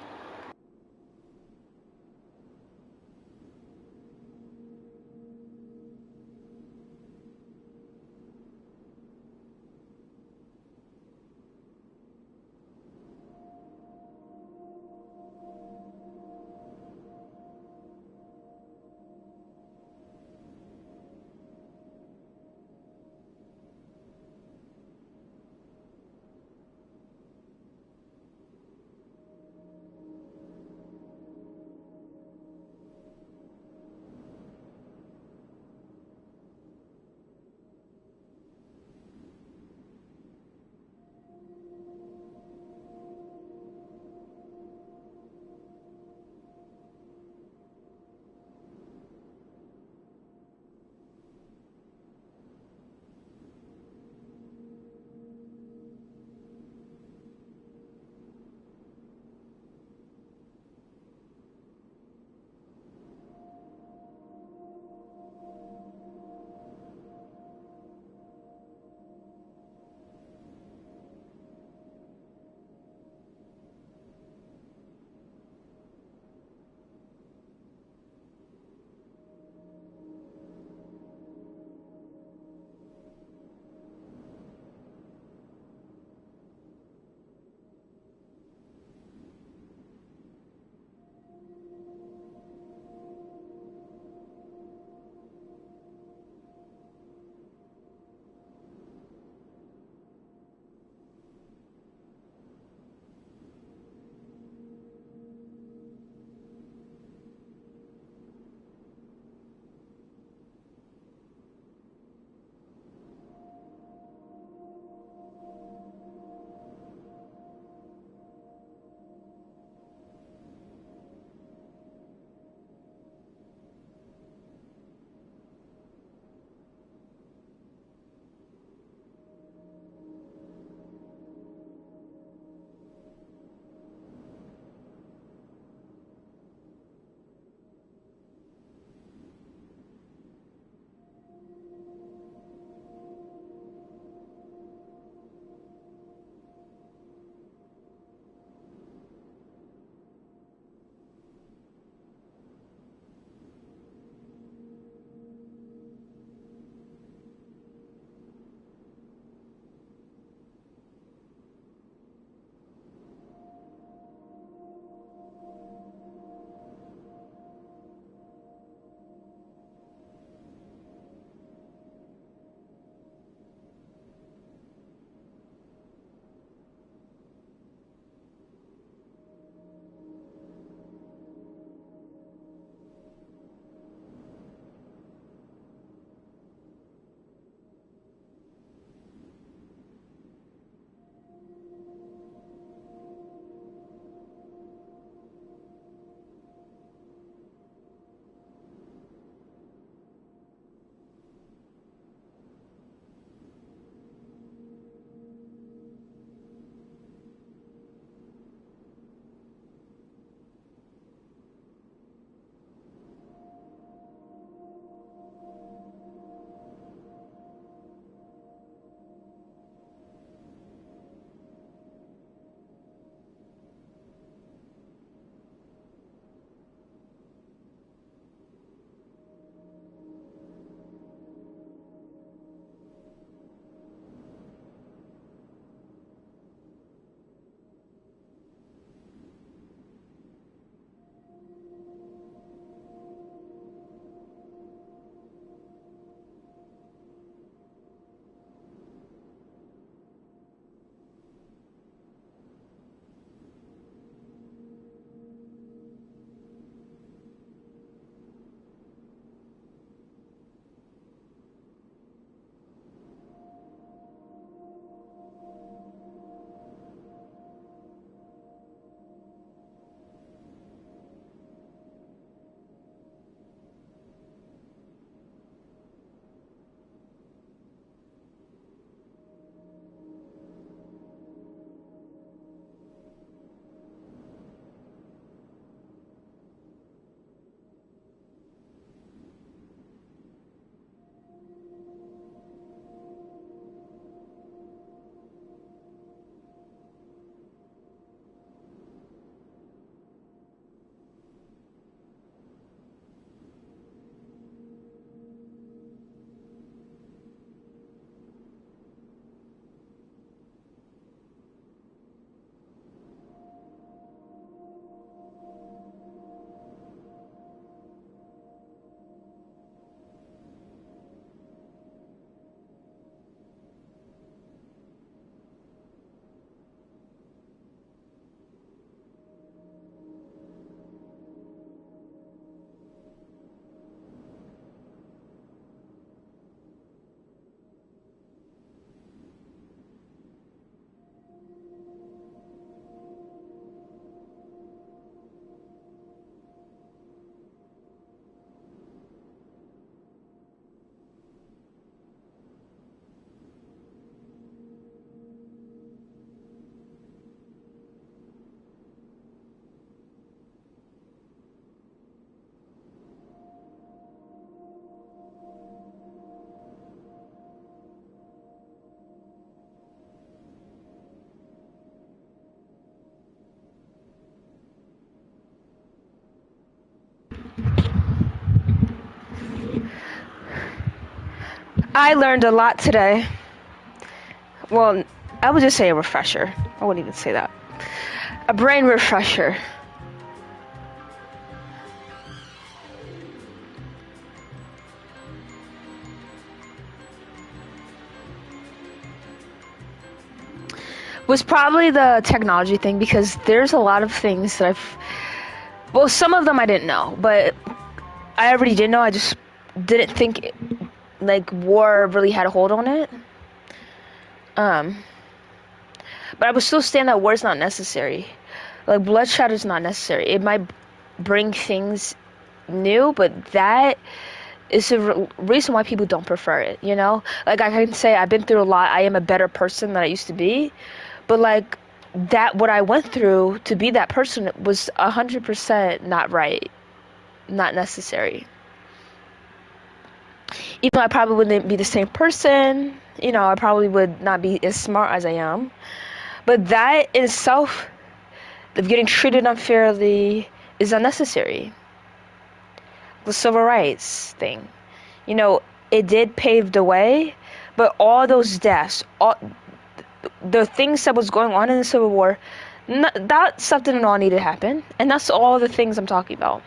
I learned a lot today. Well, I would just say a refresher. I wouldn't even say that. A brain refresher. Was probably the technology thing, because there's a lot of things that well, some of them I didn't know, but I already did know. I just didn't think like war really had a hold on it. But I would still stand that war is not necessary. Like, bloodshed is not necessary. It might bring things new, but that is the reason why people don't prefer it, you know? Like, I can say I've been through a lot. I am a better person than I used to be. But, like, what I went through to be that person was 100% not right. Not necessary. Even though I probably wouldn't be the same person, you know, I probably would not be as smart as I am. But that in itself, of getting treated unfairly, is unnecessary. The civil rights thing, you know, it did pave the way, but all those deaths, all the things that was going on in the Civil War, that stuff didn't all need to happen, and that's all the things I'm talking about.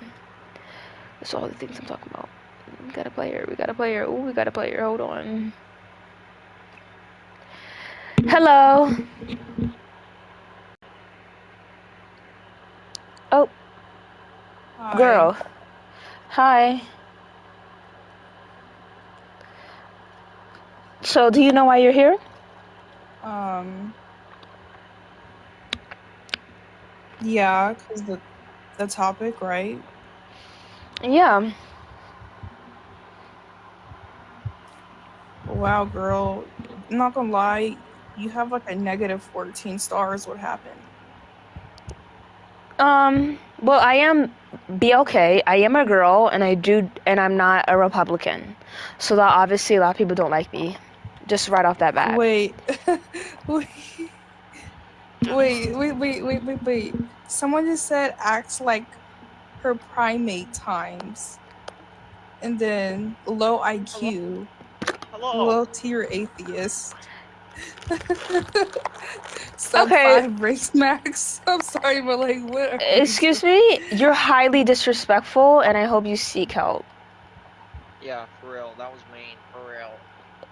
That's all the things I'm talking about. We got a player. We got a player. Ooh, we got a player. Hold on. Hello. Oh, Hi. girl. Hi. So, do you know why you're here? Yeah, because the topic, right? Yeah. Wow, girl. Not gonna lie, you have like a negative 14 stars. What happened? Well, I am BLK. I am a girl, and I'm not a Republican. So that obviously a lot of people don't like me. Just right off that bat. Wait. wait. Wait. Someone just said acts like her primate times. And then low IQ, Hello. low tier atheist. Sub Okay, 5 race max. I'm sorry, but like, what are you excuse me. You're highly disrespectful, and I hope you seek help. Yeah, for real. That was mean. For real.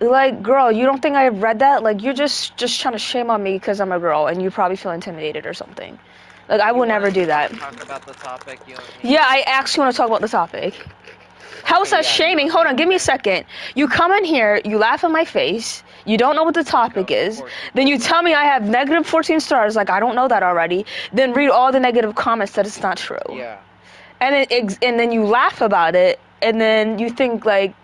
Like, girl, you don't think I read that? Like, you're just trying to shame on me because I'm a girl, and you probably feel intimidated or something. Like, I You will never wanted to do that. talk about the topic, you and me? Yeah, I actually want to talk about the topic. How is Okay, that yeah, you shaming? and Hold me, on, give me a okay. second. You come in here, you laugh in my face, you don't know what the topic is, then you tell me I have negative 14 stars, like I don't know that already, then read all the negative comments that it's not true. Yeah. And and then you laugh about it, and then you think like,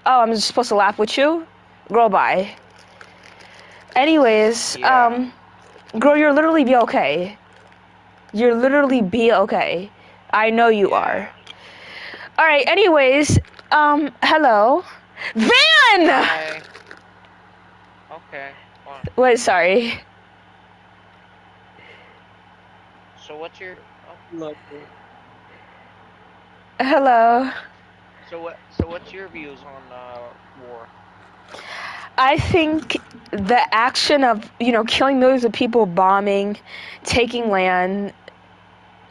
oh, I'm just supposed to laugh with you? Girl, bye. Anyways, Yeah. girl, you're literally be okay. You're literally be okay. I know you are. Yeah. Alright, anyways, hello. Van! Hi. Okay. Well, Wait, sorry. so what's your Hello. so what's your views on war? I think the action of, you know, killing millions of people, bombing, taking land,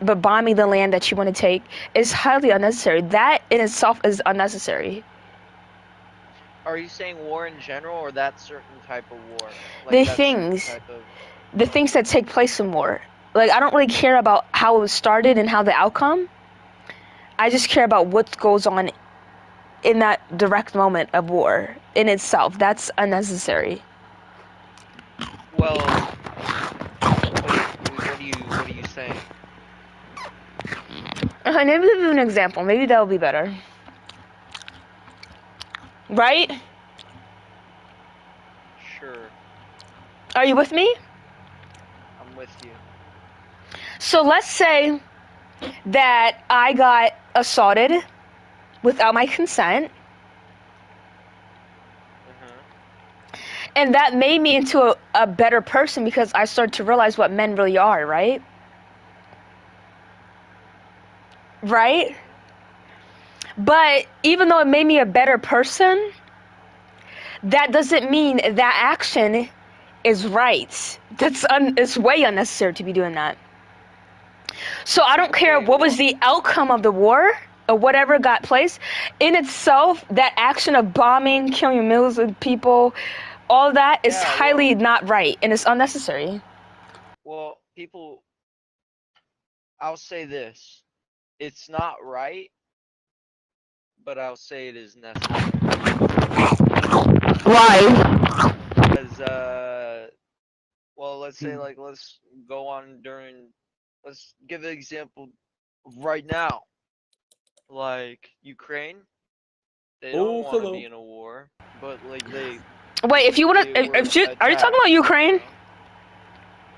but bombing the land that you want to take is highly unnecessary. That in itself is unnecessary. Are you saying war in general or that certain type of war? Like The that certain things, type of the things that take place in war. Like, I don't really care about how it was started and how the outcome. I just care about what goes on in that direct moment of war in itself. That's unnecessary. well, wait, what are you saying? Maybe give you an example. Maybe that'll be better. Right? Sure. Are you with me? I'm with you. So let's say that I got assaulted without my consent, Mhm. and that made me into a better person because I started to realize what men really are, right? Right? But even though it made me a better person, that doesn't mean that action is right. It's way unnecessary to be doing that. So I don't care Okay, what was well, the outcome of the war or whatever got place. In itself, that action of bombing, killing millions of people, all that is yeah, highly not right and it's unnecessary. well, people, I'll say this. It's not right, but I'll say it is necessary. Why? Because, well, let's say, like, let's go on during, let's give an example right now. Like, Ukraine, they don't Oh, want to hello. be in a war, but, like, they Wait, if you want they to, were if you are you talking attacked, about you Ukraine? know?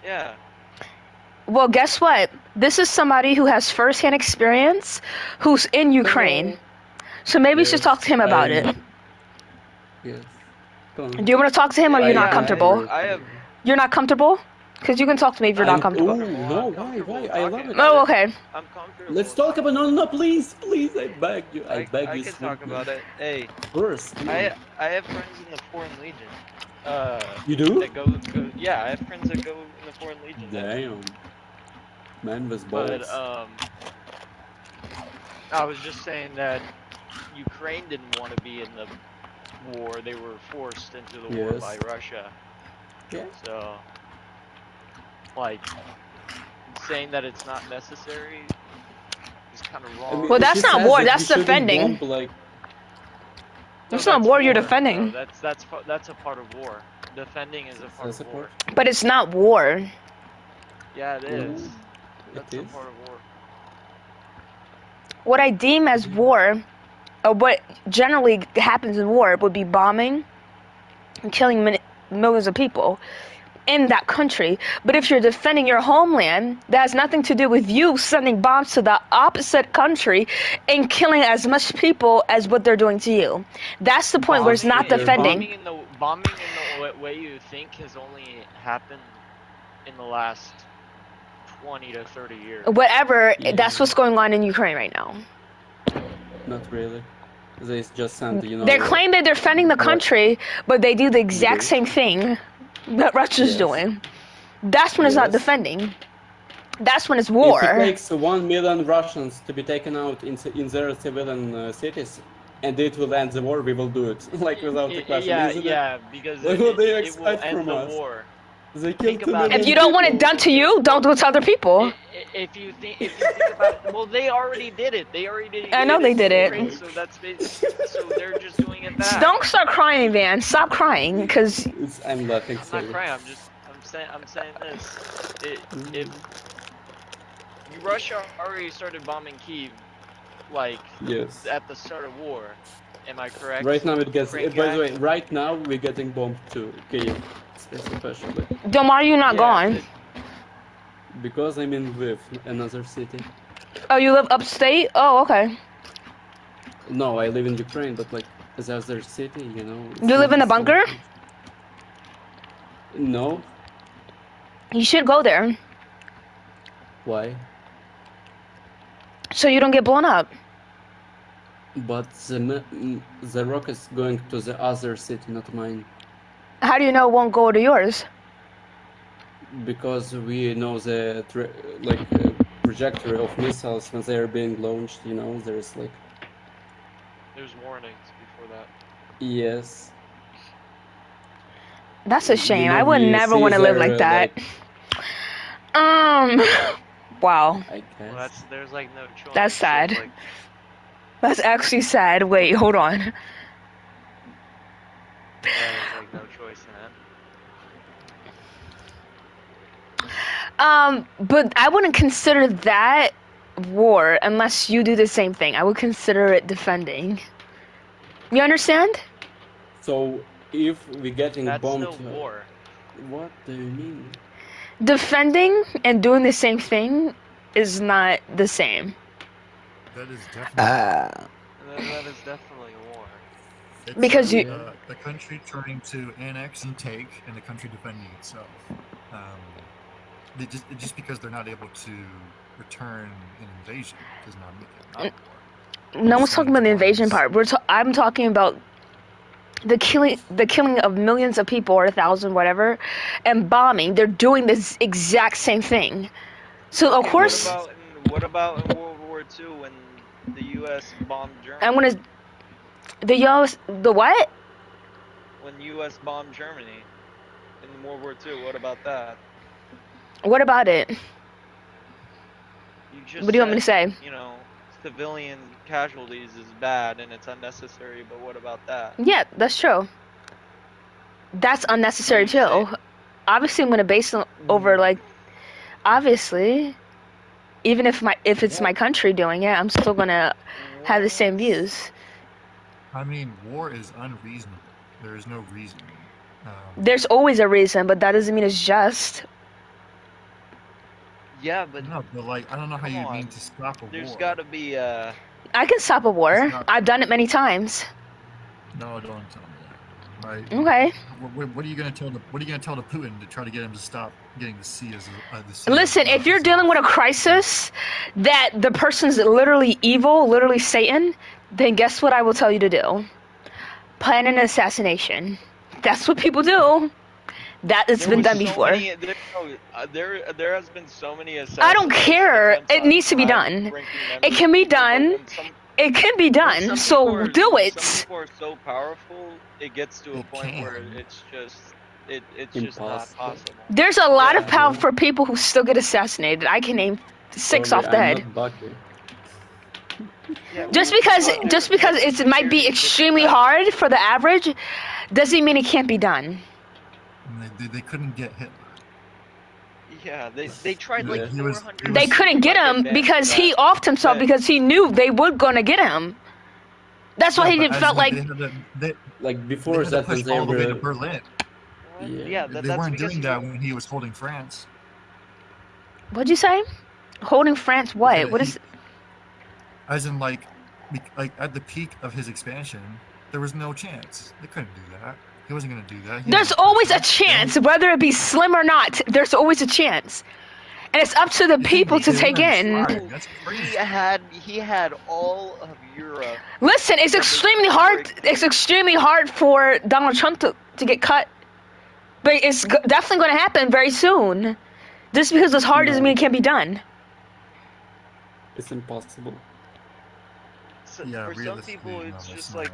Yeah. Well, guess what? This is somebody who has firsthand experience, who's in Ukraine. Hello. So maybe you should talk Yes, to him about it. I'm. Yes. Come on. Do you want to talk to him or you're not Yeah, comfortable? I have You're not comfortable? Because you can talk to me if you're not I'm comfortable. Oh comfortable. no! I'm Why? comfortable Why? I love talking it. about Oh, it. okay. I'm comfortable Let's talk talking about. No, about no, it. no, please, please. I beg you. I beg I you, can sweet talk girl. about it. Hey, First, come on. I have friends in the Foreign Legion. You do? That go. Yeah, I have friends that go in the Foreign Legion. Yeah. Damn. Man with But balls. I was just saying that Ukraine didn't want to be in the war. They were forced into the war by Yes. Russia. Yeah. So, like, saying that it's not necessary is kind of I wrong. mean, Well, he that's not says war. that we That's shouldn't defending. bomb like. No, That's not that's war you're war. No, defending. that's a part of war. Defending is a part That's of a part. war. But it's not war. Yeah, it No, is. it That's a is. part of war. What I deem as war, or what generally happens in war, would be bombing and killing millions of people in that country. But if you're defending your homeland, that has nothing to do with you sending bombs to the opposite country and killing as much people as what they're doing to you. That's the point where it's Because not they're defending. Bombing in the way you think has only happened in the last 20 to 30 years. Whatever, yeah, that's what's going on in Ukraine right now. not really. They just sent, They claim they're defending the what country, but they do the we exact do. same thing that Russia's Yes, doing. That's when it's not yes. defending. That's when it's If it war. takes 1 million Russians to be taken out in their civilian cities, and it will end the war, we will do it. Like without a question, Yeah, isn't it? yeah, because Like what they it will expect end from the us? war. They killed Think two about it. If you million don't want it people. done to Okay, you, don't well, do it to other people. if you think about it, well, they already did it. They already I know did they it to did Ukraine, it. so so they're just doing it back. Don't start crying, Van. Stop crying, because I'm laughing, I'm not sorry. crying. I'm saying this. If Russia already started bombing Kiev, like Yes. at the start of war, am I Right correct, now it gets. Ukraine By the guy? way, right now we're getting bombed too, Kiev, especially then why are you not Yeah, gone? because I'm in Lviv, another city. Oh, you live upstate? Oh, okay. No, I live in Ukraine, but like the other city, it's You live not in the a same bunker? country. No, You should go there why? so you don't get blown up. But the rocket's going to the other city, not mine, How do you know it won't go to yours? because we know the trajectory of missiles when they are being launched. There's like there's warnings before that. yes, That's a shame. I would we never see want to live like their that. Um, wow. I Well, guess. there's like no choice. That's sad. Like, That's actually sad. Wait, hold on. yeah, there's like no choice in it. But I wouldn't consider that war unless you do the same thing. I would consider it defending. You understand? So if we're getting That's bombed, still war. what do you mean? Defending and doing the same thing is not the same. That is definitely That is definitely a war. it's Because you, the country trying to annex and take, and the country defending itself. Just because they're not able to return an invasion does not make it not war. no one's Just talking means about the one invasion is part. I'm talking about the killing of millions of people, or 1,000, whatever, and bombing. They're doing this exact same thing. So of Okay, course, what about in World War II when the U.S. bombed I'm Germany? gonna the what? When U.S. bombed Germany in World War II, what about that? What about it? You What just do you want me to said, say? civilian casualties is bad and it's unnecessary, but what about that? Yeah, that's true. That's What are unnecessary you saying? too. Obviously, I'm gonna base it over like obviously, even if it's my country doing it, I'm still gonna have the same What? views. I mean, war is unreasonable. There is no reason. There's always a reason, but that doesn't mean it's just. Yeah, but No, but like, I don't know how come you mean on. to stop a There's war. got to be I can stop a To war. stop. I've done it many times. No, don't tell me that. Right? Okay. What are you gonna tell to Putin to try to get him to stop getting the sea as the sea of Listen, if you're dealing with a crisis that the person's literally evil, literally Satan, then guess what I will tell you to do? Plan an assassination. That's what people do. That has there been was done so before. many there has been so many I don't assassination care. attempts It on needs to be done. high-ranking It members can of be people, but done. It can be done. So do when some it. people are so powerful, it gets to a It point where can. it's just not Impossible. possible. There's a lot of Yeah. powerful people who still get assassinated. I can name 6 Sorry, off the I'm head. not Bucky. Yeah, Just people because have just different because types of it might be security, different extremely types. hard for the average doesn't mean it can't be done. And they couldn't get Hitler. Yeah, they tried like Yeah. He was 400 They years to couldn't try get to get him banned for because he that. offed himself But because he knew they were gonna get him. That's why yeah, he but didn't as felt in like Like they before had to that, push they all the way to were. Berlin. what? Yeah. Yeah, They that's weren't because doing he that when he was holding France. what'd you say? Holding France Is what? that What is as in like at the peak of his expansion, there was no chance. They couldn't do that. He wasn't going to do that. He had there's no always a pressure. Then chance, whether it be slim or not, there's always a chance. And it's up to the you think people to they take wouldn't in. try? people That's he crazy. had all of Europe Listen, it's when they extremely couldn't hard. break It's extremely hard for Donald Trump to get cut, but it's definitely going to happen very soon. Just because it's hard doesn't mean No, it can't be done. it's impossible. Yeah, for some people realistically, no, it's that's just not. like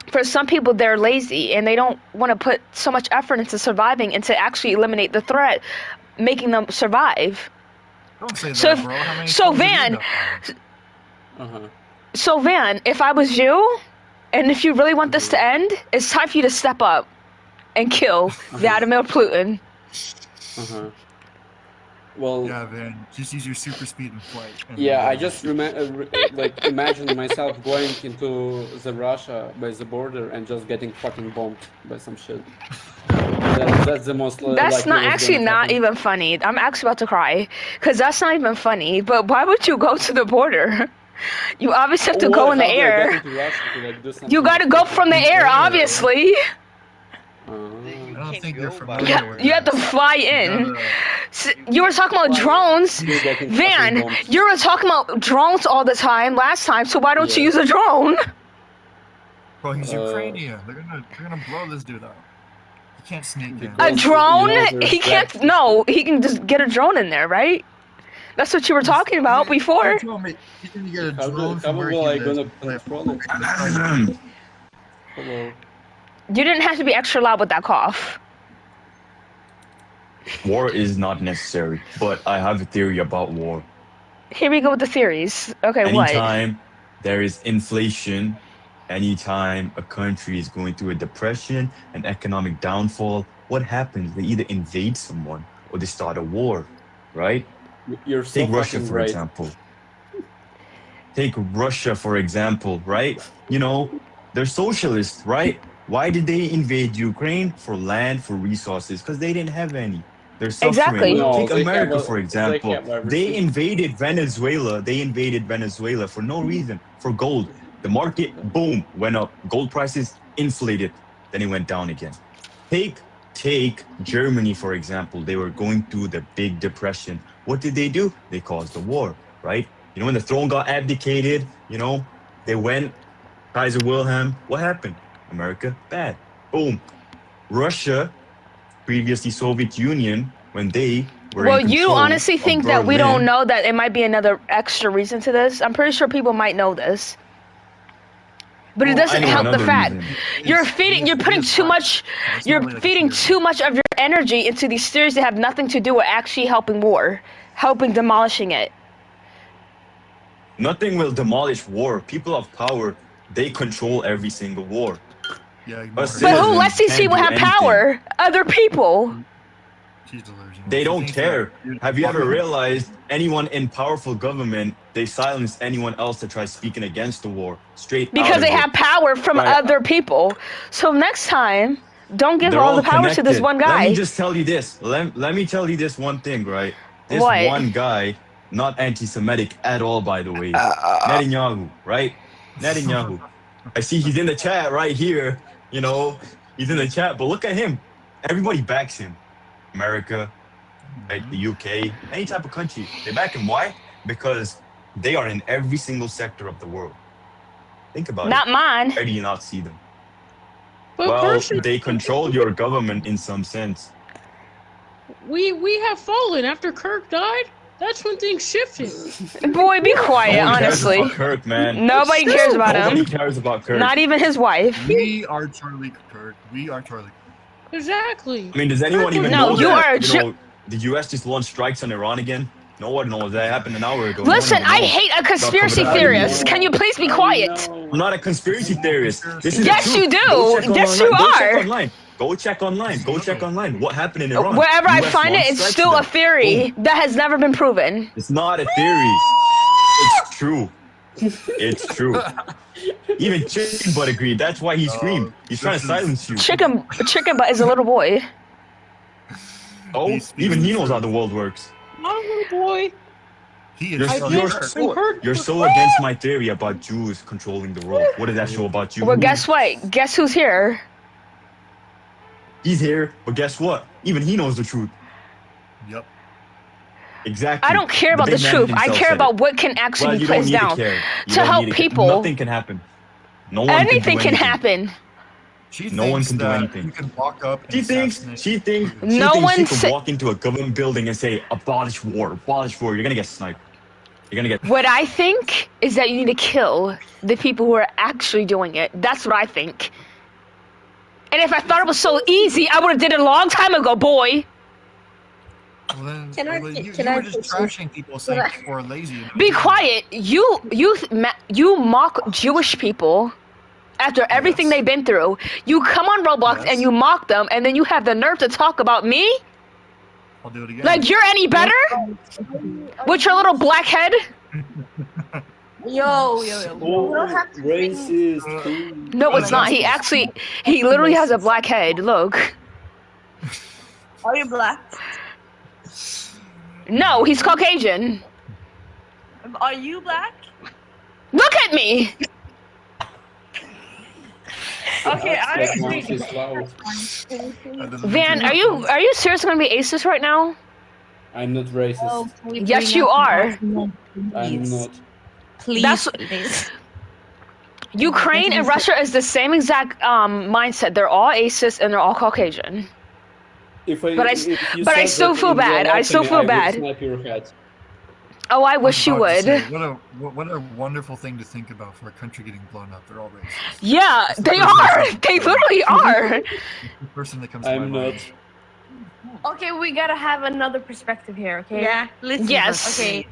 For some people, they're lazy and they don't want to put so much effort into surviving and to actually eliminate the threat, making them survive. Don't say So, that, bro. How many so times have you Van, done that? Uh-huh. so Van, if I was you, and if you really want this to end, it's time for you to step up and kill Vladimir Putin. Uh-huh. Well, Yeah, Van. Just use your super speed and flight, and then yeah, get I him. just like imagine myself going into the Russia by the border and just getting fucking bombed by some shit. That's the most That's likely not what's actually gonna not happen. even funny. I'm actually about to cry because that's not even funny. But why would you go to the border? You obviously have to go What? in the How do I get air. into Russia to like do You something gotta that's go fucking from the In air, air. obviously. you I don't can't think you're go by You, familiar with you have air. to this. fly You in. gotta. You You were can't talking just about fly in. drones. still getting fucking Van, bombed? you were talking about drones all the time last time, so why don't you Yeah. use a drone? Bro, he's Uh, Ukrainian. They're gonna blow this dude up. He can't sneak in. A because drone? there's He that can't. No, he can just get a drone in there, right? That's what you were talking about You before. told me he's gonna get a how drone from how where will he I lives gonna and fly it all control the it? way to the Crimea. Hello. You didn't have to be extra loud with that cough. War is not necessary, but I have a theory about war. Here we go with the theories. Okay, what? Anytime there is inflation, anytime a country is going through a depression, an economic downfall, what happens? They either invade someone or they start a war, right? You're so Take Russia, fucking for right. example. Take Russia, for example, right? You know, they're socialists, right? Why did they invade Ukraine? For land, for resources, because they didn't have any. They're suffering. Exactly. No, Take America, for they example. have They everything. invaded Venezuela. They invaded Venezuela for no reason, for gold. The market, boom, went up. Gold prices inflated. Then it went down again. Take take Germany, for example. They were going through the big depression. What did they do? They caused a war, right? When the throne got abdicated, they went Kaiser Wilhelm, what happened? America, bad. Boom. Russia, previously Soviet Union, when they were in Well, you control honestly of think that we don't Berlin. know that it might be another extra reason to this? I'm pretty sure people might know this. But it Well, I doesn't know help the another fact reason. you're putting too much, you're feeding too much of your energy into these theories that have nothing to do with actually helping war, helping demolishing it. Nothing will demolish war. People of power, they control every single war. Yeah, Us But who citizens lets these can't people do have anything. power? Other people. She's delusional. They She don't thinks that care. you're Have you ever fucking- realized anyone in powerful government, they silence anyone else that tries speaking against the war? Straight out Because they of it. have power from Right. other people. So next time, don't give They're all all the power to this connected. one Let me guy. just tell you this. Let me tell you this one thing, right? This What? one guy, not anti-Semitic at all, by the way. Netanyahu, right? Netanyahu. I see he's in the chat right here. You know, he's in the chat, but look at him. Everybody backs him. America, right? The UK, any type of country. They back him. Why? Because they are in every single sector of the world. Think about Not it. mine. Where do you not see them? But Well, personally, they control your government in some sense. we have fallen after Kirk died. That's when things shifted. Boy, be quiet, No one cares honestly. about Kirk, man. Nobody cares about Nobody him. cares about Kirk. Not even his wife. We are Charlie Kirk. We are Charlie Kirk. Exactly. I mean, does anyone even No, know you that, are a the US just launched strikes on Iran again? No one knows. That happened an hour ago. Listen, no one I knows. hate a Got covered conspiracy up by the theorist. media. Can you please be quiet? I'm not a conspiracy theorist. This is Yes, the truth. you do. Go check Yes, online. you Go check are. online. Go check online. Go check online. What happened in Iran? Wherever I US find it, launched it's strikes still a them. theory Boom. that has never been proven. It's not a theory. It's true. It's true. Even Chicken Butt agreed. That's why he screamed. He's trying to silence you. Chicken Butt is a little boy. Oh, even he knows how the world works. My little boy. He You're, is you're so against my theory about Jews controlling the world. What does that show about you? Well, guess what? Guess who's here? He's here, but guess what? Even he knows the truth. Yep. Exactly. I don't care about the big man truth. I himself care said about it. what can actually Well, be you don't placed need to down care. You to don't help need to care. people. Nothing can happen. No one Anything can do can anything. happen. She No one thinks can do that anything. you can walk up and She thinks No one she could sa- walk into a government building and say, abolish war, abolish war. You're gonna get sniped. You're gonna get What I think is that you need to kill the people who are actually doing it. That's what I think. And if I thought it was so easy, I would have did it a long time ago, boy. Well, then, Can I- you can were I just pitch trashing people saying people are lazy. Be quiet. You mock Jewish people after everything they've been through. You come on Roblox and you mock them, and then you have the nerve to talk about me? I'll do it again. Like you're any better? With your little black head? Yo. Oh, racist. No, it's not. He literally has a black head. Look. Are you black? No, he's Caucasian. Are you black? Look at me. Okay, I That agree. mouth is loud. Van, are you seriously gonna be aces right now? I'm not racist. Yes, you are. I'm not. That's Ukraine and Russia is the same exact mindset. They're all aces and they're all Caucasian. If But I said still that feel in real bad. life I to still me, feel I would bad. snap your head. Oh, I wish you would. What a wonderful thing to think about for a country getting blown up. They're all racist. Yeah, That's the they person are. that- They literally are. The person that comes to I'm my not. mind. Okay, we gotta have another perspective here, okay? Yeah, listen. Yes. Okay.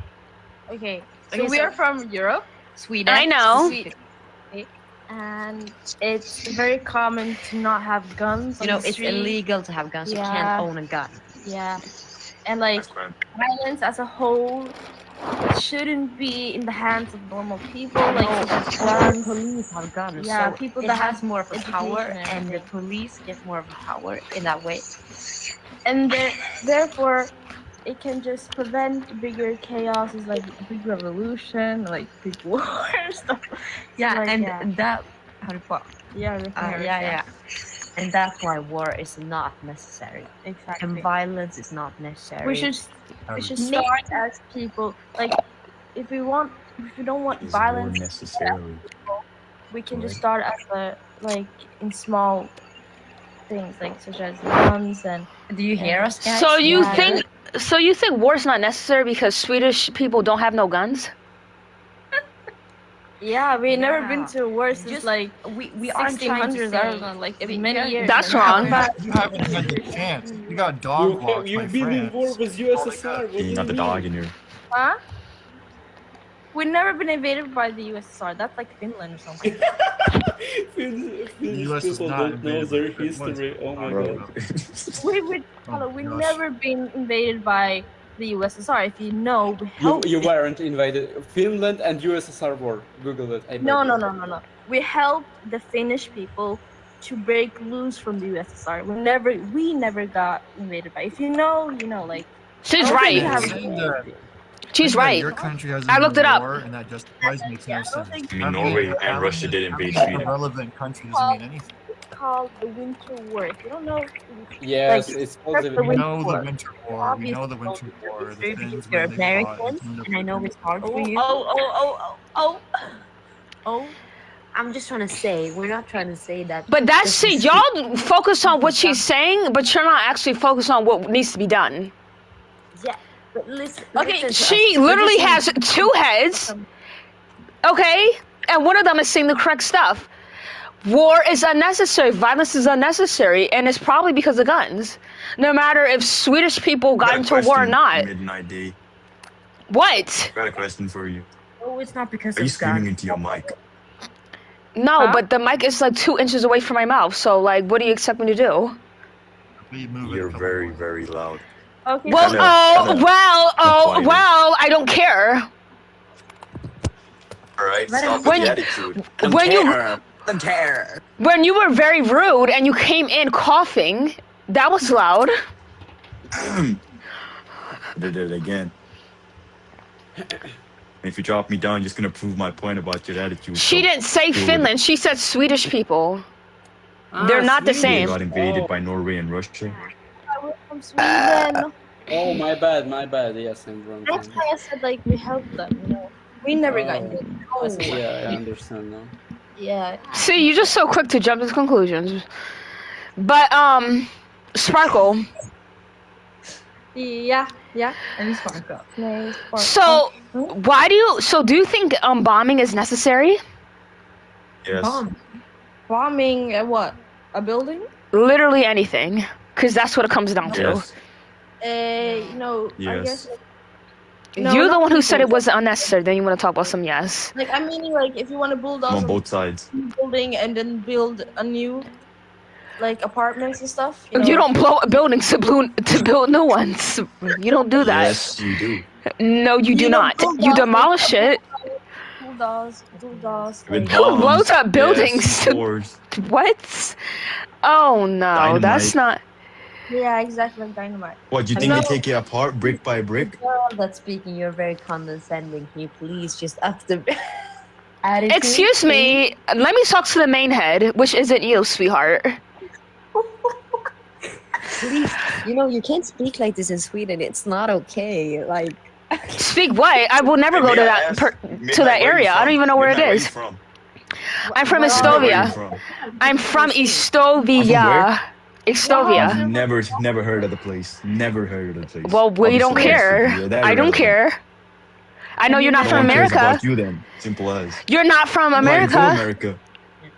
Okay. So Okay, we so- are from Europe, Sweden. I know. Sweden, okay? And it's very common to not have guns. You know, it's illegal to have guns. You Yeah. can't own a gun. Yeah. And like violence as a whole shouldn't be in the hands of normal people. Like The police have guns. Yeah, so people it that has have more of a power, education and the everything. police get more of a power in that way. And therefore it can just prevent bigger chaoses like big revolution, like big war stuff. Yeah, Like, and yeah. that how do you Yeah, and that's why war is not necessary. Exactly. And violence is not necessary. We should start as people like if we don't want violence, necessarily. we can just start as in small things such as guns and. Do you hear us, guys? So you Yeah. think war's not necessary because Swedish people don't have no guns? Yeah, we never Yeah. been to a war since Just- like we aren't trying to 1600s. I don't say- know, like we- many we are- years. That's like, wrong. You haven't had the chance. You got dog walked by You've been in war France. with USSR. What do You you got the dog mean? in your. Huh? We've never been invaded by the USSR. That's like Finland or something. Finnish US is people not don't know invaded their by France. history. Oh my Bro. god. We've gosh. never been invaded by the USSR. If you know, we You, helped. you weren't invaded. Finland and USSR war. Google it. I beg No, you. no. We helped the Finnish people to break loose from the USSR. We never got invaded by. If you know, you know. Like She's I don't think right. you have- Saying that, She's saying that right. your country hasn't I been looked in it up. war and that justifies makes no I don't sense. think I mean, Having Norway it- and having Russia it- did invade having Sweden. A relevant country doesn't mean anything. It's called the Winter War. If you don't know, Yes, like, it's that's called the the. We Winter know the War. Winter War. We know the Winter War. The Finns Because you're when they fought. American, and I know it's hard for you. Oh. I'm just trying to say, we're not trying to say that. But that's just see, y'all focus on what she's saying, but you're not actually focused on what needs to be done. Yeah, but listen. Okay, listen to She us. We're literally just has two heads, okay? And one of them is saying the correct stuff. War is unnecessary. Violence is unnecessary, and it's probably because of guns. No matter if Swedish people got into a war or not. Midnight day. What? Got a question for you. Oh, it's not because Are you of screaming guns. into your mic? No, Huh? but the mic is like 2 inches away from my mouth. So, like, what do you expect me to do? You're very, very loud. Okay. Well, Kinda- kinda quiet. well, I don't care. All right, Let stop him- with When- the attitude. When you were very rude and you came in coughing, that was loud. Did it again. If you drop me down, you're just gonna prove my point about your attitude. She so didn't say deal with Finland. it. She said Swedish people. They're not the They same. got invaded by Norway and Russia. We're from Sweden. Oh, my bad, my bad. Yes, I'm wrong. That's why I said like we helped them. You know, we never got invaded. Oh, yeah, I understand now. Yeah. See, you're just so quick to jump to conclusions. But Sparkle. Yeah. And Sparkle. Nice. So why do you? So do you think bombing is necessary? Yes. Bomb. Bombing what? A building? Literally anything, because that's what it comes down to. Yes. You know, I Yes. guess. No, You're the not one who said it people. was unnecessary. Then you want to talk about some yes. Like I mean, like if you want to I'm bulldoze on a both sides. building and then build a new, like apartments and stuff. You, know, You don't blow up buildings to build new ones. You don't do that. Yes, you do. No, you do You don't not. bulldoze You it. demolish it. bulldoze. With Like, Who bombs, blows up yes, buildings? swords. What? Oh no, that's Dynamite. not. yeah, exactly like dynamite. What, you I think they know. take it apart brick by brick? Girl that's speaking, you're very condescending. Can you please just up the attitude? Excuse me. Let me talk to the main head, which isn't you, sweetheart. Please, you know, you can't speak like this in Sweden. It's not okay. Like, Speak what? I will never go to that to that area. I don't even know where it is. I'm from Estovia. I'm from Estovia. Estovia. Never heard of the place. Never heard of the place. Well, we don't Obviously, care. yeah, that I don't irrelevant. care. I know you're not No from one cares America. about you then. Simple as. You're not from No, you're from America. America.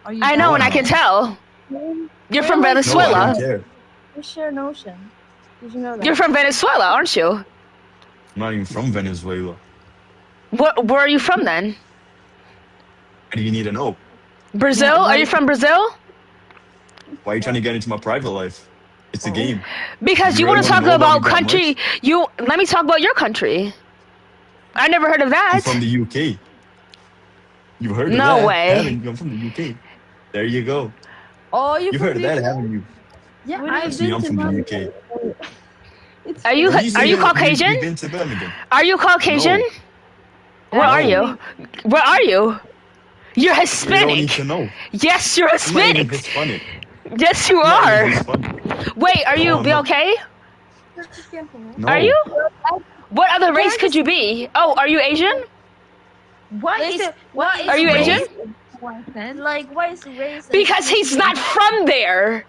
I know, No, and I I'm can not. tell. You're from No, I Venezuela. don't care. We share an ocean. Did you know that? You're from Venezuela, aren't you? I'm not even from Venezuela. Where are you from then? What do you need to know? Brazil? Are you from Brazil? Why are you trying to get into my private life? It's a game. Because you really want to wanna talk know about about me that country. Let me talk about your country. I never heard of I'm that. from the UK. You've heard of No that, way. haven't you? I'm from the UK. There you go. Oh, You've heard of that, haven't you? Yeah, I've See, I'm from the UK. Are you Caucasian? You've been to Birmingham. Are you Caucasian? No. Where are No. you? Where are you? You're You don't need Hispanic. to know. Yes, you're I'm not even Hispanic. Hispanic. Yes, you I'm not are. even Hispanic. Wait, are No, you I'm not. okay? No. Are you? What other race could you be? Oh, are you Asian? what is? What is? Are you No. Asian? Like, why is race? Because he's not from there.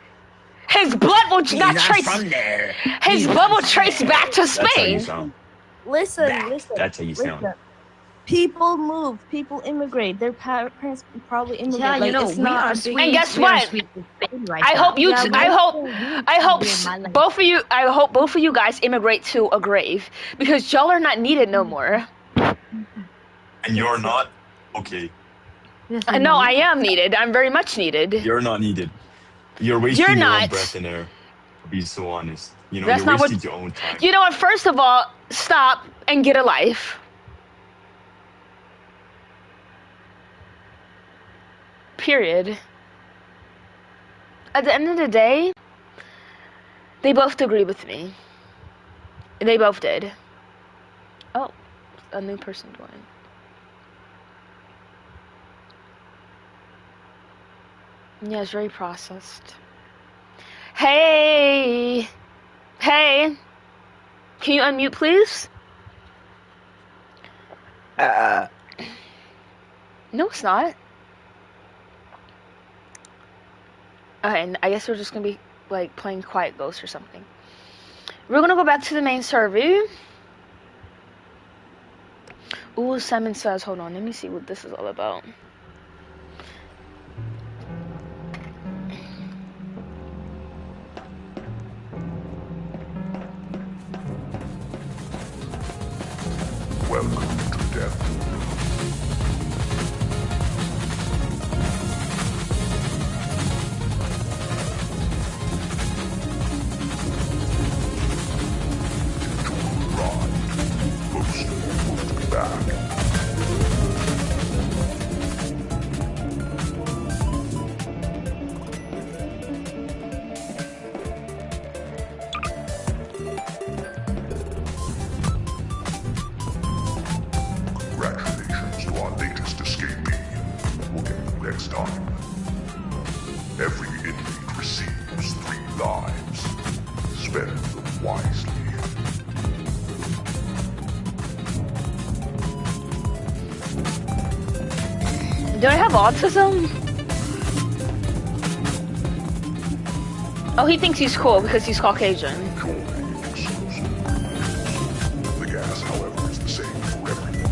His blood will not trace. there. His blood will trace back to That's how you Spain. sound. Listen, That's how you sound. People move. People immigrate. Their parents probably immigrate. Yeah, like, you know, it's we not are a big- Swedes. And guess we are what? Swedes in Spain right I now. hope you. Yeah, I hope. I hope my life. both of you. I hope both of you guys immigrate to a grave because y'all are not needed no more. And you're not? Okay. Yes, I know I am needed. I'm very much needed. You're not needed. You're wasting You're your own not. breath in air. To be so honest. You know, That's you're not what. wasting your own time. You know what? First of all, stop and get a life. Period. At the end of the day, they both agree with me. They both did. Oh, a new person joined. Yeah, it's very processed. Hey! Hey! Can you unmute, please? No, it's not. Okay, and I guess we're just gonna be, like, playing Quiet Ghost or something. We're gonna go back to the main server. Ooh, Simon says, hold on, let me see what this is all about. Welcome to death. Enjoy the ride. Most will be back. Congratulations to our latest escapee. We'll get them next time. Every inmate receives 3 lives. Spend them wisely. Do I have autism? Oh, he thinks he's cool because he's Caucasian. The gas, however, is the same for everyone.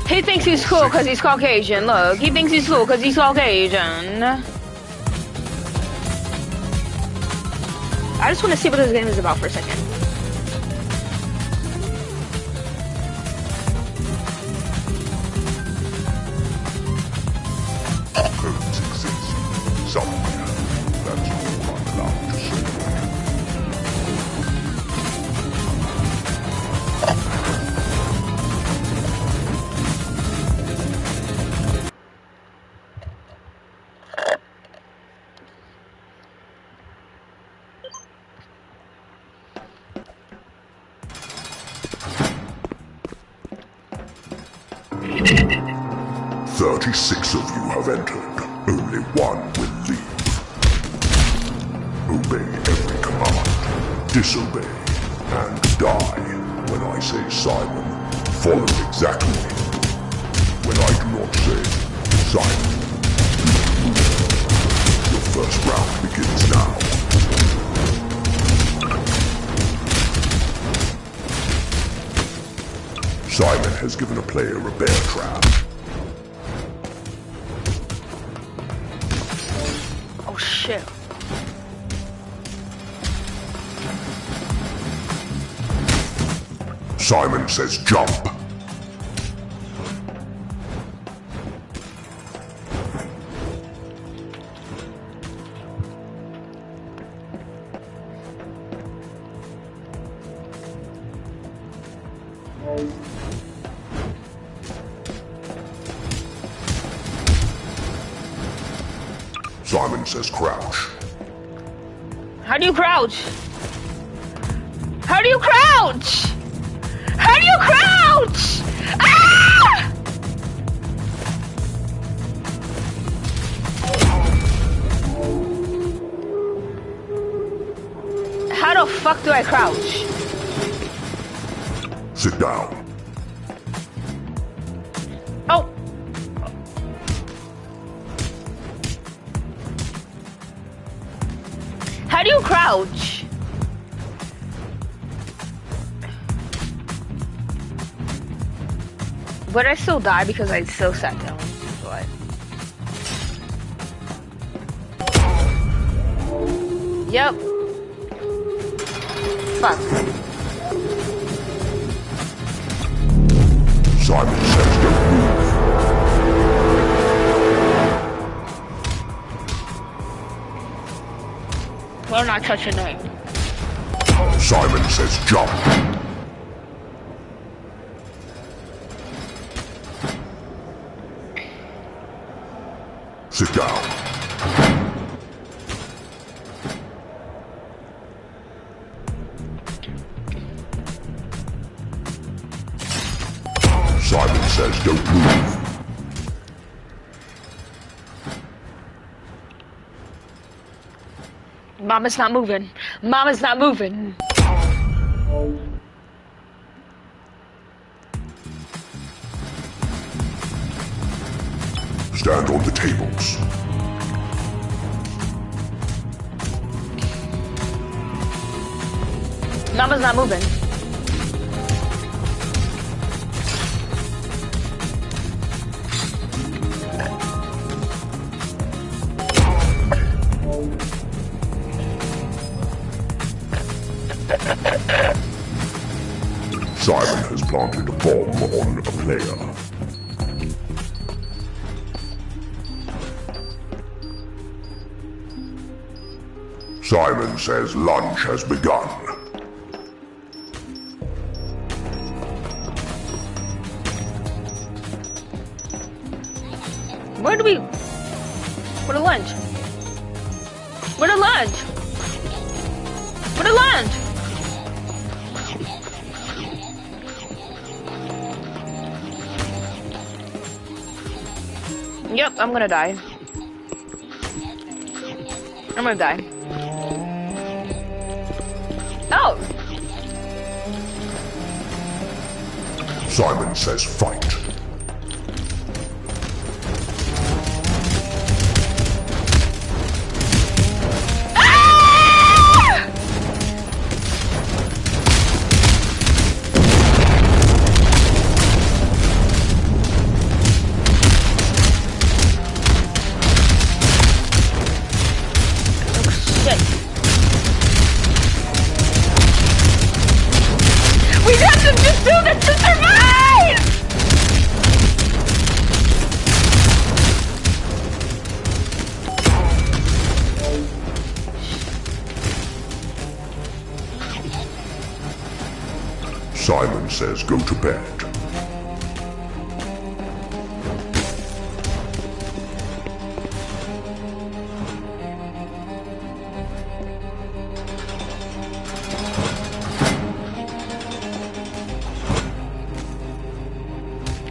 He thinks he's cool because he's Caucasian. Look, he thinks he's cool because he's Caucasian. I just want to see what this game is about for a second. Codes exist. Somewhere. That's all I'm allowed to say. "36 of you have entered. Only one will leave. Obey every command. Disobey and die. When I say Simon, follow exactly. When I do not say Simon, your first round begins now." Simon has given a player a bear trap. Oh shit. Simon says jump. Simon says crouch. How do you crouch? How do you crouch? How do you crouch? Ah! fuck do I crouch? Sit down. Oh. How do you crouch? But I still die because I still sat down. But yep. Fuck. Simon says don't move. We're not touching it. Simon says jump. Sit down. Simon says don't move. Mama's not moving. Mama's not moving. Stand on the tables. Mama's not moving. Simon has planted a bomb on a player. Simon says lunch has begun. Where do we... Where the lunch? Where the lunch? Where the lunch? Yep, I'm gonna die. I'm gonna die. Oh! Simon says fight. Simon says go to bed.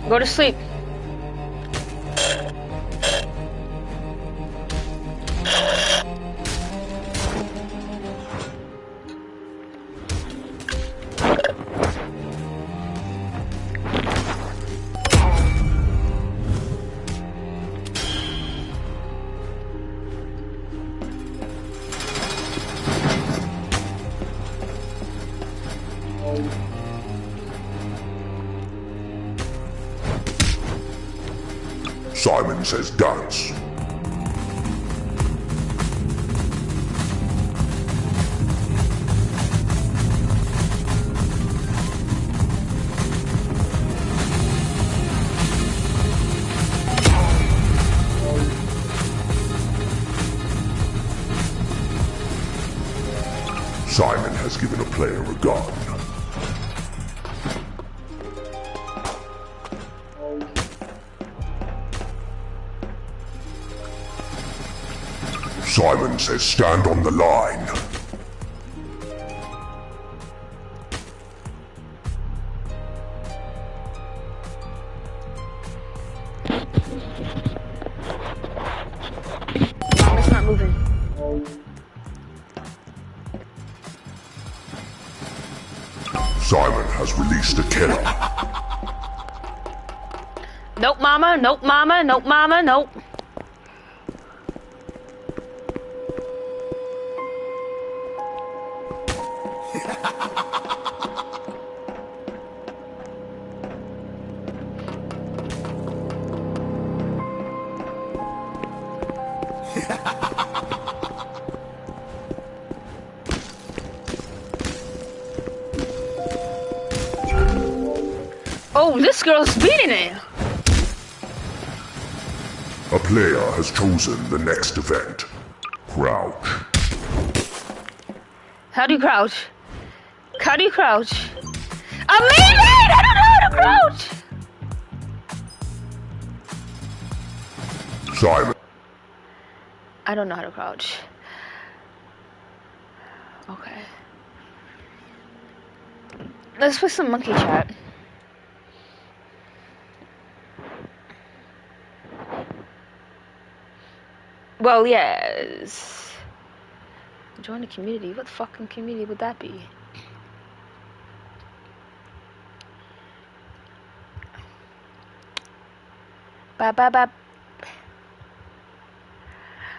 Go to sleep. Simon says dance. Simon has given a player a gun. Simon says stand on the line. It's not moving. Simon has released a killer. Nope, mama. Nope, mama. Nope, mama. Nope. Oh, this girl's beating it. A player has chosen the next event. Crouch. How do you crouch? How do you crouch? I'm leaving! I don't know how to crouch! Simon. I don't know how to crouch. Okay. Let's play some monkey chat. Well, yes. Join the community. What fucking community would that be? Ba ba ba.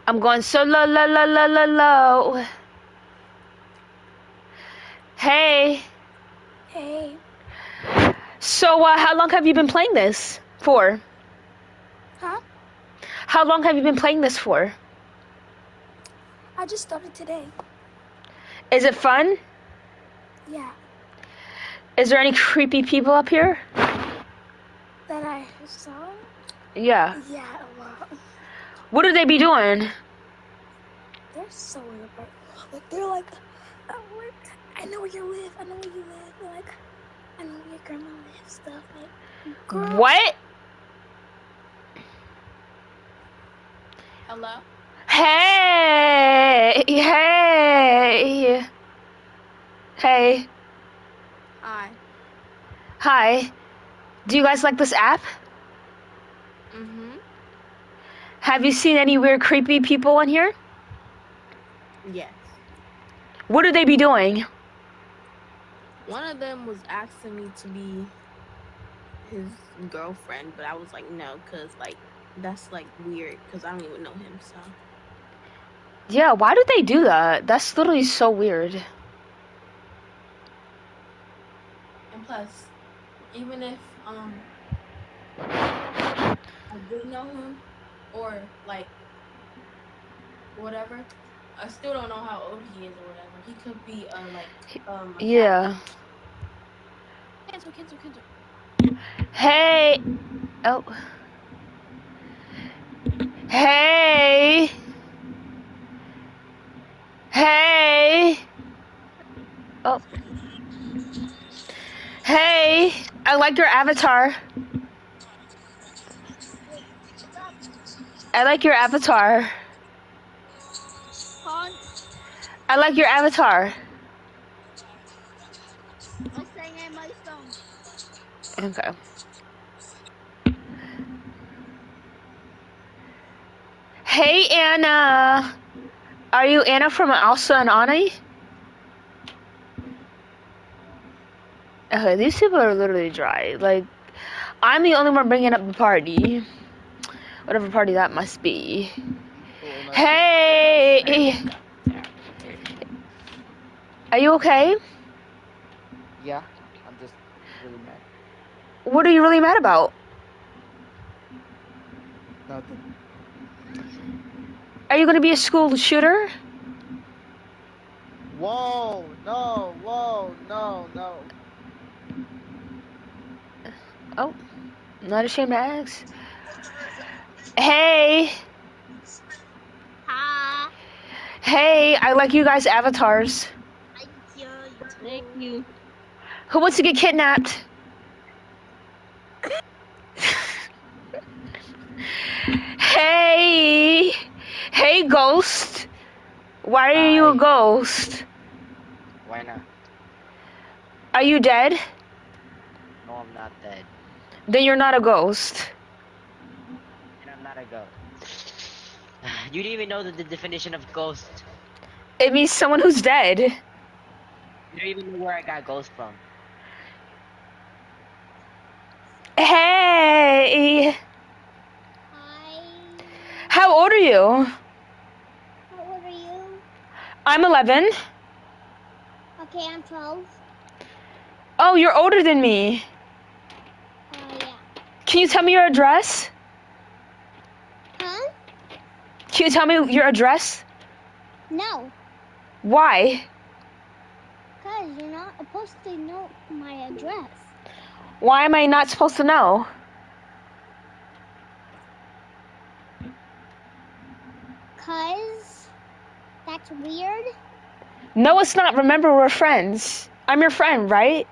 I'm going solo, la la la la low. Hey. Hey. So, how long have you been playing this for? Huh? How long have you been playing this for? I just started today. Is it fun? Yeah. Is there any creepy people up here? That I saw? Yeah. Yeah, a lot. What do they be doing? They're so weird, but like they're like, oh, like, I know where you live. I know where you live. They're like, I know where your grandma lives. Stuff like. Girl. What? Hello. Hey, hey, hey. Hi. Hi. Do you guys like this app? Mhm. Have you seen any weird, creepy people on here? Yes. What do they be doing? One of them was asking me to be his girlfriend, but I was like, no, because, like, that's, like, weird, because I don't even know him, so. Yeah, why do they do that? That's literally so weird. And plus, even if, I did know him, or, like, whatever, I still don't know how old he is or whatever. He could be, a Yeah. Cancel. Hey. Oh. Hey. Hey. Oh. Hey. I like your avatar. I like your avatar. Hon, I like your avatar. I'm saying hey, milestone. Okay. Hey, Anna. Are you Anna from Elsa and Annie? Okay, these people are literally dry. Like, I'm the only one bringing up the party. Whatever party that must be. Hey! Are you okay? Yeah, I'm just really mad. What are you really mad about? Nothing. Are you gonna be a school shooter? Whoa, no. Oh, not ashamed to ask. Hey! Hi. Hey, I like you guys' avatars. Thank you. Who wants to get kidnapped? Hey! Hey, ghost! Why are you a Hi. ghost? Why not? Are you dead? No, I'm not dead. Then you're not a ghost. And I'm not a ghost. You didn't even know the definition of ghost. It means someone who's dead. You don't even know where I got ghost from. Hey. Hi. How old are you? How old are you? I'm 11. Okay, I'm 12. Oh, you're older than me. Yeah. Can you tell me your address? Huh? Can you tell me your address? No. Why? Because you're not supposed to know my address. Why am I not supposed to know? Because that's weird. No, it's not. Remember, we're friends. I'm your friend, right?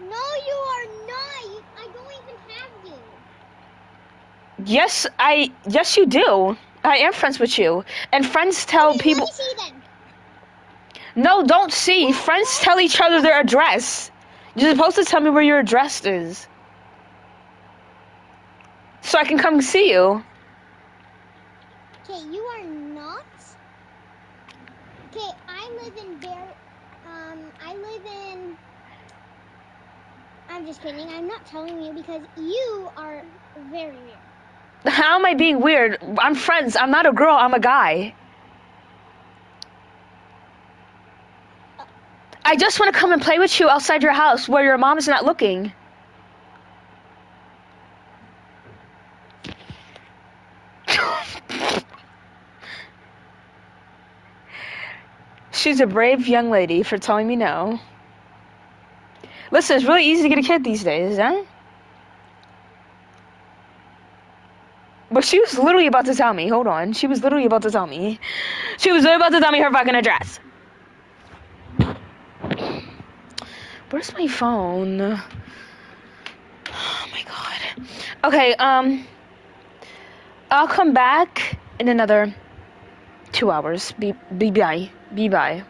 No, you are not. I don't even have you. Yes, you do. I am friends with you. And friends tell Okay, people. let me see then. No, don't see. Friends tell each other their address. You're supposed to tell me where your address is. So I can come see you. Okay, you are not. Okay, I live in I'm just kidding. I'm not telling you because you are very weird. How am I being weird? I'm friends. I'm not a girl. I'm a guy. I just want to come and play with you outside your house where your mom is not looking. She's a brave young lady for telling me no. Listen, it's really easy to get a kid these days, huh? But she was literally about to tell me. Hold on. She was literally about to tell me. She was literally about to tell me her fucking address. Where's my phone? Oh my god. Okay, I'll come back in another 2 hours. Be bye. Be bye.